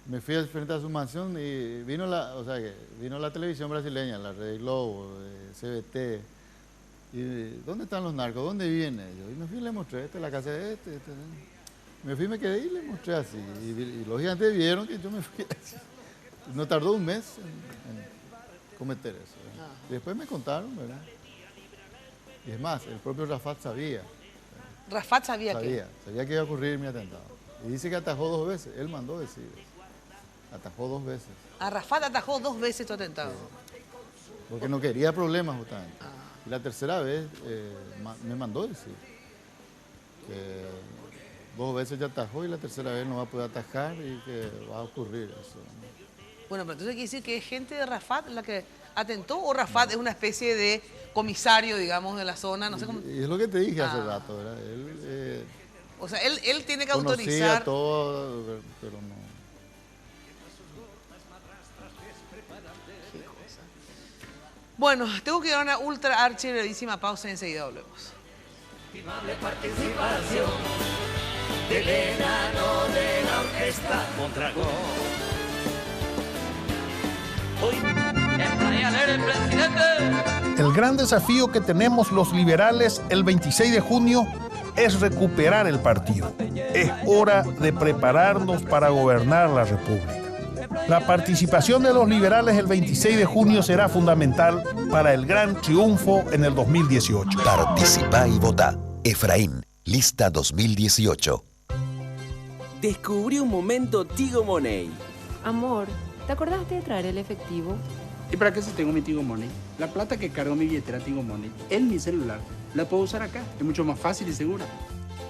me fui al frente a su mansión y vino la televisión brasileña, la Red Globo, CBT. Y ¿dónde están los narcos? ¿Dónde viven ellos? Y me fui y le mostré, esta es la casa de este. Me fui, me quedé y le mostré así. Y lógicamente vieron que yo me fui así. No tardó un mes en cometer eso, ¿verdad? Y después me contaron, ¿verdad? Y es más, el propio Rafat sabía. ¿Rafat sabía qué? Sabía que iba a ocurrir mi atentado. Y dice que atajó 2 veces. Él mandó decir eso. Atajó 2 veces. A Rafat atajó 2 veces tu atentado. Porque no quería problemas justamente. Y la tercera vez me mandó decir que 2 veces ya atajó y la tercera vez no va a poder atajar y que va a ocurrir eso. Bueno, pero entonces quiere decir que es gente de Rafat la que atentó, o Rafat es una especie de comisario, digamos, de la zona, no sé cómo... Y es lo que te dije hace rato, ¿verdad? Él, o sea, él tiene que conocía autorizar... todo, pero no... Bueno, tengo que ir a una ultra archi brevísima pausa y enseguida volvemos. Participación del enano de la orquesta Mondragón. Hoy entraré a leer el presidente. El gran desafío que tenemos los liberales el 26 de junio es recuperar el partido. Es hora de prepararnos para gobernar la República. La participación de los liberales el 26 de junio será fundamental para el gran triunfo en el 2018. Participa y vota. Efraín, lista 2018. Descubrí un momento Tigo Money. Amor, ¿te acordaste de traer el efectivo? ¿Y para qué si tengo mi Tigo Money? La plata que cargo mi billetera Tigo Money en mi celular la puedo usar acá. Es mucho más fácil y segura.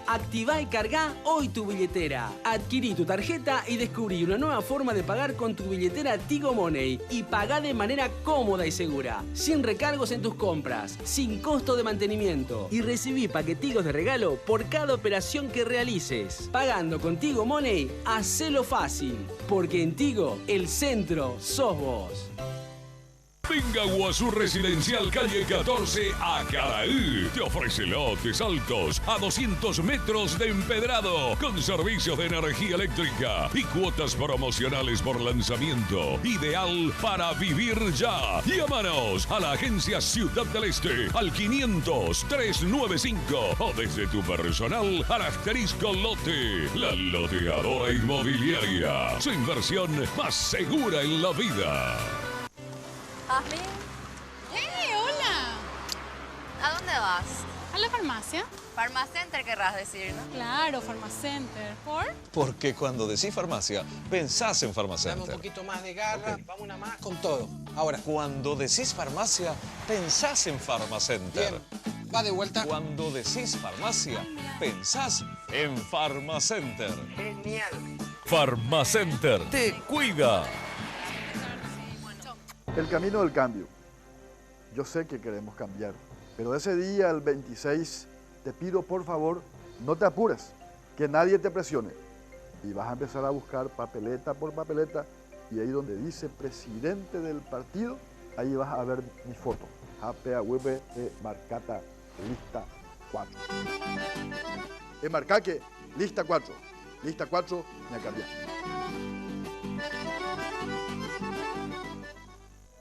Activá y cargá hoy tu billetera. Adquirí tu tarjeta y descubrí una nueva forma de pagar con tu billetera Tigo Money. Y pagá de manera cómoda y segura, sin recargos en tus compras, sin costo de mantenimiento. Y recibí paquetigos de regalo por cada operación que realices. Pagando con Tigo Money, hacelo fácil. Porque en Tigo, el centro sos vos. Venga Guazú Residencial Calle 14 a Caraí. Te ofrece lotes altos a 200 metros de empedrado con servicios de energía eléctrica y cuotas promocionales por lanzamiento. Ideal para vivir ya. Llámanos a la agencia Ciudad del Este al 500-395 o desde tu personal al asterisco lote. La loteadora inmobiliaria. Su inversión más segura en la vida. Jazmín, Hola. ¿a dónde vas? ¿A la farmacia? Farmacenter querrás decir, ¿no? Claro, Farmacenter. ¿Por? Porque cuando decís farmacia, pensás en Dame un Farmacenter. poquito más de garra, vamos una más con todo. Ahora, Cuando decís farmacia, pensás en Farmacenter. bien, va de vuelta. Cuando decís farmacia, pensás en Farmacenter. Genial. Farmacenter te cuida. El camino del cambio. Yo sé que queremos cambiar, pero ese día, el 26, te pido por favor, no te apures, que nadie te presione. Y vas a empezar a buscar papeleta por papeleta, y ahí donde dice presidente del partido, ahí vas a ver mi foto. APAWB de Marcata, lista 4. Marca que lista 4. Lista 4, me cambiar.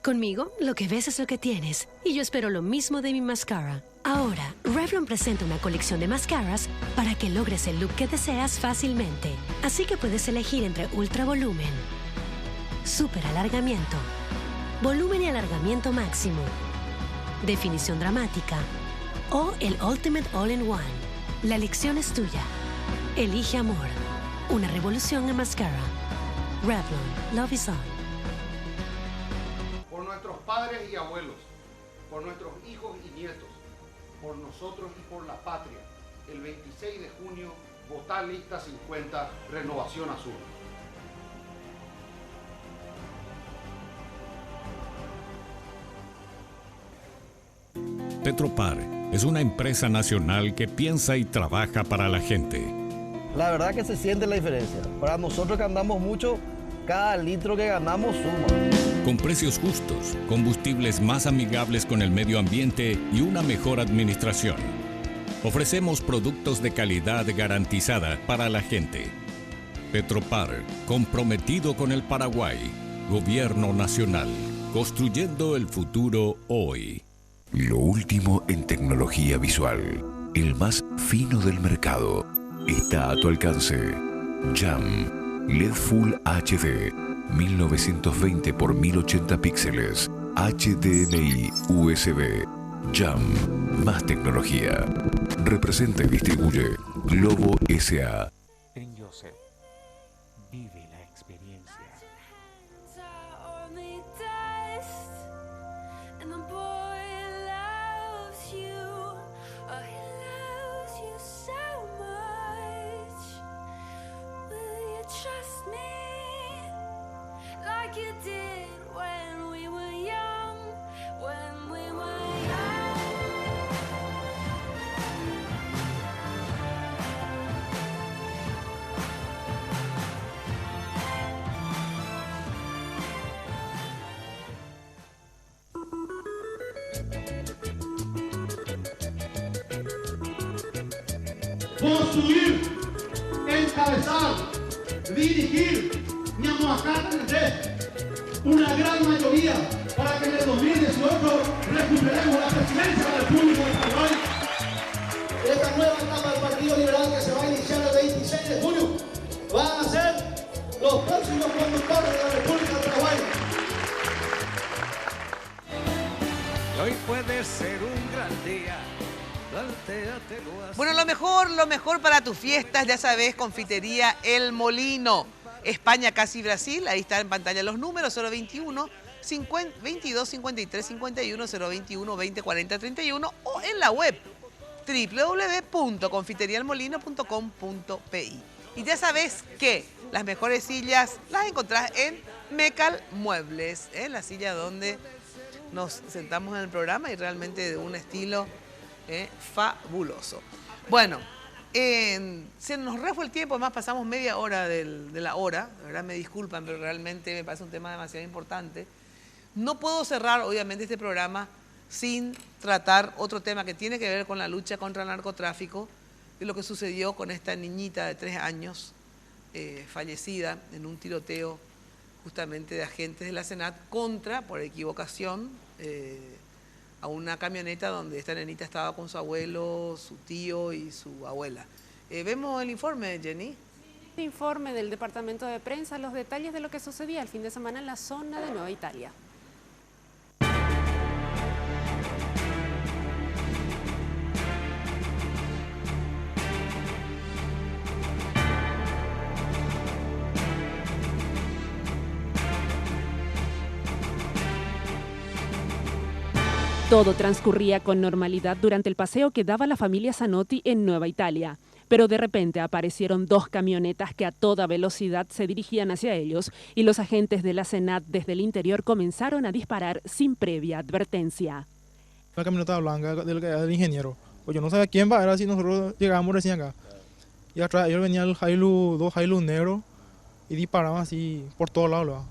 Conmigo, lo que ves es lo que tienes. Y yo espero lo mismo de mi mascara. Ahora, Revlon presenta una colección de mascaras para que logres el look que deseas fácilmente. Así que puedes elegir entre ultra volumen, super alargamiento, volumen y alargamiento máximo, definición dramática o el Ultimate All-in-One. La elección es tuya. Elige amor. Una revolución en mascara. Revlon. Love is on. Por nuestros padres y abuelos, por nuestros hijos y nietos, por nosotros y por la patria. El 26 de junio, votá lista 50, Renovación Azul. Petropar es una empresa nacional que piensa y trabaja para la gente. La verdad que se siente la diferencia. Para nosotros que andamos mucho, cada litro que ganamos suma. Con precios justos, combustibles más amigables con el medio ambiente y una mejor administración. Ofrecemos productos de calidad garantizada para la gente. Petropar, comprometido con el Paraguay. Gobierno Nacional, construyendo el futuro hoy. Lo último en tecnología visual, el más fino del mercado, está a tu alcance. Jam LED Full HD, 1920 x 1080 píxeles, HDMI USB. Jam, más tecnología. Representa y distribuye Globo S.A. En Joseph, vive la experiencia. Construir, encabezar, dirigir, una gran mayoría para que en el 2018 recuperemos la presidencia de la República de Paraguay. Esta nueva etapa del Partido Liberal que se va a iniciar el 26 de junio van a ser los próximos conductores de la República de Paraguay. Y hoy puede ser un gran día. Bueno, lo mejor para tus fiestas, ya sabes, Confitería El Molino. España, casi Brasil, ahí están en pantalla los números, 021 22 53 51, 021 20 40 31 o en la web www.confiterialmolino.com.pi. Y ya sabes que las mejores sillas las encontrás en Mecal Muebles, la silla donde nos sentamos en el programa y realmente de un estilo fabuloso. Bueno, se nos refue el tiempo, además pasamos media hora de la hora, de verdad me disculpan, pero realmente me parece un tema demasiado importante. No puedo cerrar, obviamente, este programa sin tratar otro tema que tiene que ver con la lucha contra el narcotráfico, de lo que sucedió con esta niñita de 3 años, fallecida en un tiroteo justamente de agentes de la SENAT contra, por equivocación, a una camioneta donde esta nenita estaba con su abuelo, su tío y su abuela. ¿Vemos el informe, Jenny? El informe del Departamento de Prensa, los detalles de lo que sucedía el fin de semana en la zona de Nueva Italia. Todo transcurría con normalidad durante el paseo que daba la familia Zanotti en Nueva Italia. Pero de repente aparecieron 2 camionetas que a toda velocidad se dirigían hacia ellos y los agentes de la SENAT desde el interior comenzaron a disparar sin previa advertencia. Una camioneta blanca del ingeniero. Pues yo no sabía quién va, era si nosotros llegábamos recién acá. Y atrás ellos venían el Hilux, 2 Hilux negros y disparaban así por todos lados.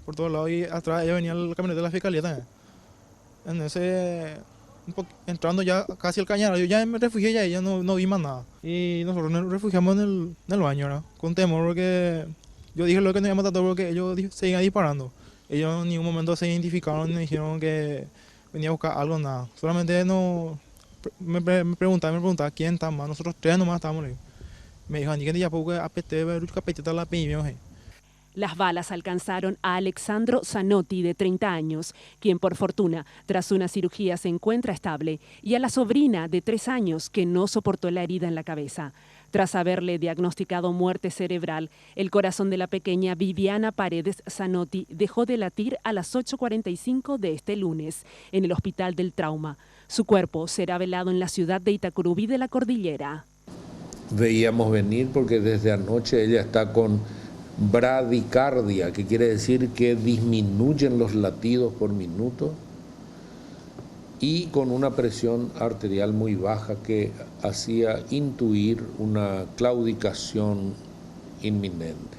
Por todos lados, y atrás ellos venía la camioneta de la fiscalía también. En ese, entrando ya casi al cañaral, yo ya me refugié y ya no vi más nada. Y nosotros nos refugiamos en el baño, ¿verdad? Con temor, porque yo dije lo que nos iba a matar porque ellos seguían disparando. Ellos en ningún momento se identificaron ni dijeron que venía a buscar algo, nada. Solamente me preguntaban quién está más. Nosotros 3 nomás estábamos ahí. Me dijeron, que ya poco apete, la piña. Las balas alcanzaron a Alexandro Zanotti, de 30 años, quien por fortuna, tras una cirugía se encuentra estable, y a la sobrina de 3 años, que no soportó la herida en la cabeza. Tras haberle diagnosticado muerte cerebral, el corazón de la pequeña Viviana Paredes Zanotti dejó de latir a las 8:45 de este lunes, en el Hospital del Trauma. Su cuerpo será velado en la ciudad de Itacurubí de la Cordillera. Veíamos venir porque desde anoche ella está con bradicardia, que quiere decir que disminuyen los latidos por minuto, y con una presión arterial muy baja que hacía intuir una claudicación inminente.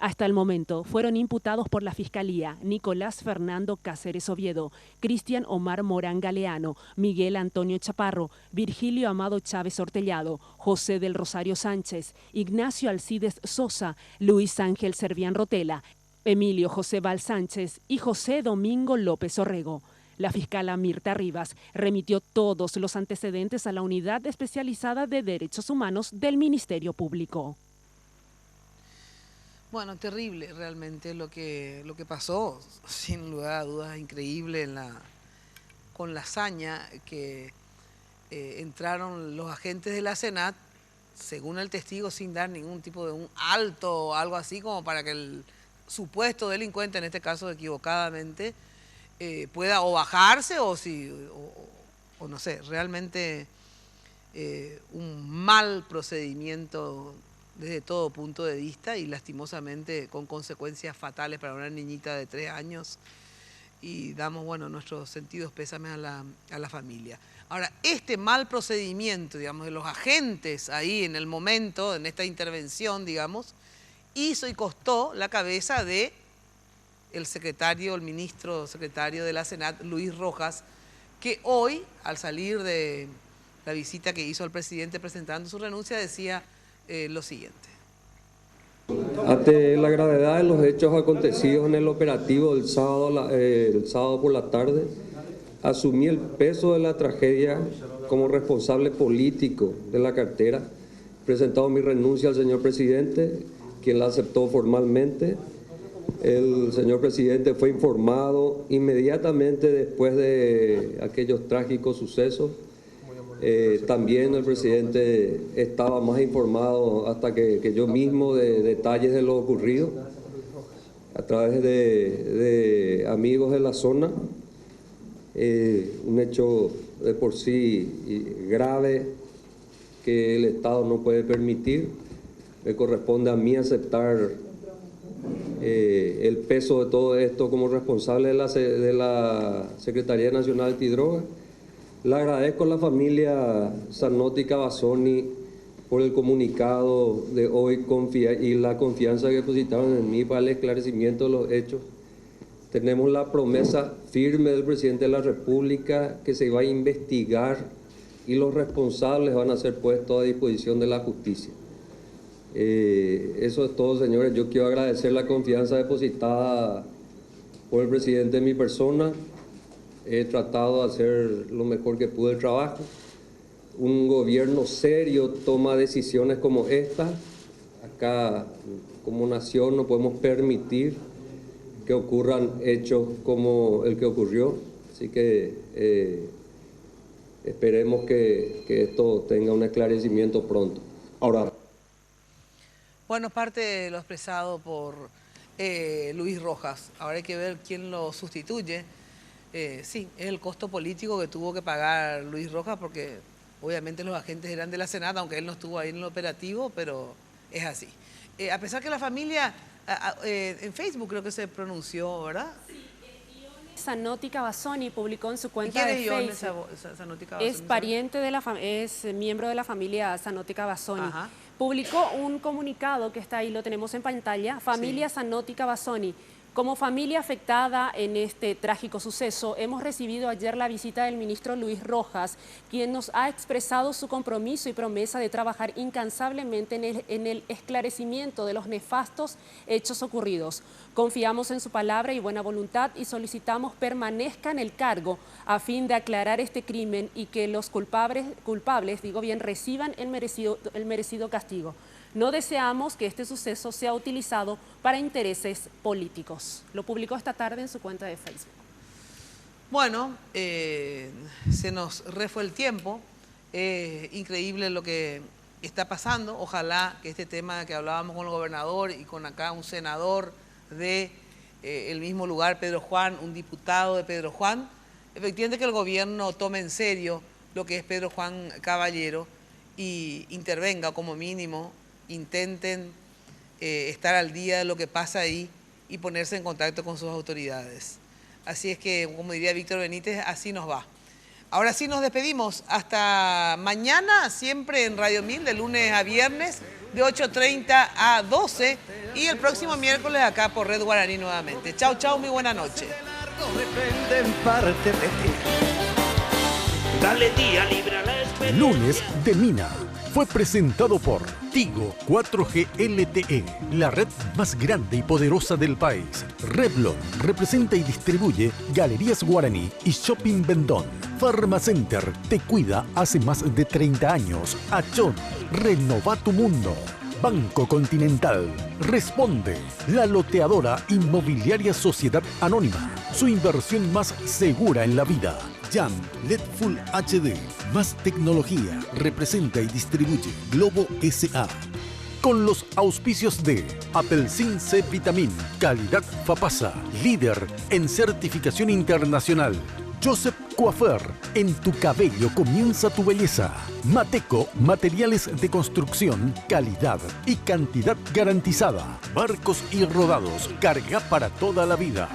Hasta el momento fueron imputados por la Fiscalía Nicolás Fernando Cáceres Oviedo, Cristian Omar Morán Galeano, Miguel Antonio Chaparro, Virgilio Amado Chávez Hortellado, José del Rosario Sánchez, Ignacio Alcides Sosa, Luis Ángel Servián Rotela, Emilio José Val Sánchez y José Domingo López Orrego. La fiscala Mirta Rivas remitió todos los antecedentes a la Unidad Especializada de Derechos Humanos del Ministerio Público. Bueno, terrible realmente lo que pasó, sin lugar a dudas, increíble con la hazaña que entraron los agentes de la SENAT, según el testigo, sin dar ningún tipo de un alto o algo así, como para que el supuesto delincuente, en este caso equivocadamente, pueda o bajarse o no sé, realmente un mal procedimiento desde todo punto de vista y lastimosamente con consecuencias fatales para una niñita de 3 años, y damos, bueno, nuestros sentidos pésames a la familia. Ahora, este mal procedimiento, digamos, de los agentes ahí en el momento, en esta intervención, digamos, hizo y costó la cabeza de el ministro secretario de la SENAT, Luis Rojas, que hoy, al salir de la visita que hizo al presidente presentando su renuncia, decía lo siguiente. Ante la gravedad de los hechos acontecidos en el operativo del sábado por la tarde, asumí el peso de la tragedia como responsable político de la cartera, presentado mi renuncia al señor presidente, quien la aceptó formalmente. El señor presidente fue informado inmediatamente después de aquellos trágicos sucesos. También el presidente estaba más informado hasta que yo mismo de detalles de lo ocurrido a través de amigos de la zona. Un hecho de por sí grave que el Estado no puede permitir. Me corresponde a mí aceptar el peso de todo esto como responsable de la Secretaría Nacional Antidroga. Le agradezco a la familia Zanotti Cavazzoni por el comunicado de hoy y la confianza que depositaron en mí para el esclarecimiento de los hechos. Tenemos la promesa firme del presidente de la República que se va a investigar y los responsables van a ser puestos a disposición de la justicia. Eso es todo, señores. Yo quiero agradecer la confianza depositada por el presidente en mi persona. He tratado de hacer lo mejor que pude el trabajo. Un gobierno serio toma decisiones como esta. Acá, como nación, no podemos permitir que ocurran hechos como el que ocurrió. Así que esperemos que esto tenga un esclarecimiento pronto. Ahora. Bueno, parte de lo expresado por Luis Rojas. Ahora hay que ver quién lo sustituye. Sí, es el costo político que tuvo que pagar Luis Rojas porque obviamente los agentes eran de la Senada, aunque él no estuvo ahí en el operativo, pero es así. A pesar que la familia, en Facebook creo que se pronunció, ¿verdad? Zanotti Cavazzoni publicó en su cuenta de Facebook. Es pariente de es miembro de la familia Zanotti Cavazzoni. Ajá. Publicó un comunicado que está ahí, lo tenemos en pantalla. Familia Zanotti Cavazzoni. Como familia afectada en este trágico suceso, hemos recibido ayer la visita del ministro Luis Rojas, quien nos ha expresado su compromiso y promesa de trabajar incansablemente en el esclarecimiento de los nefastos hechos ocurridos. Confiamos en su palabra y buena voluntad y solicitamos permanezca en el cargo a fin de aclarar este crimen y que los culpables reciban el merecido castigo. No deseamos que este suceso sea utilizado para intereses políticos. Lo publicó esta tarde en su cuenta de Facebook. Bueno, se nos refue el tiempo. Increíble lo que está pasando. Ojalá que este tema que hablábamos con el gobernador y con acá un senador de el mismo lugar, Pedro Juan, un diputado de Pedro Juan, efectivamente que el gobierno tome en serio lo que es Pedro Juan Caballero y intervenga como mínimo. Intenten estar al día de lo que pasa ahí y ponerse en contacto con sus autoridades. Así es que, como diría Víctor Benítez, así nos va. Ahora sí nos despedimos. Hasta mañana, siempre en Radio 1000, de lunes a viernes, de 8:30 a 12. Y el próximo miércoles acá por Red Guaraní nuevamente. Chau, chau, muy buena noche. Dale día, libra la esperanza. Lunes de Mina. Fue presentado por Tigo 4G LTE, la red más grande y poderosa del país. Revlon representa y distribuye Galerías Guaraní y Shopping Vendón. Pharmacenter te cuida hace más de 30 años. Achón, renova tu mundo. Banco Continental. Responde. La loteadora inmobiliaria Sociedad Anónima. Su inversión más segura en la vida. Jam LED Full HD. Más tecnología. Representa y distribuye Globo SA. Con los auspicios de Apelsin C Vitamin, calidad Fapasa, líder en certificación internacional. Joseph Coiffeur, en tu cabello comienza tu belleza. Mateco, materiales de construcción, calidad y cantidad garantizada. Barcos y rodados, carga para toda la vida.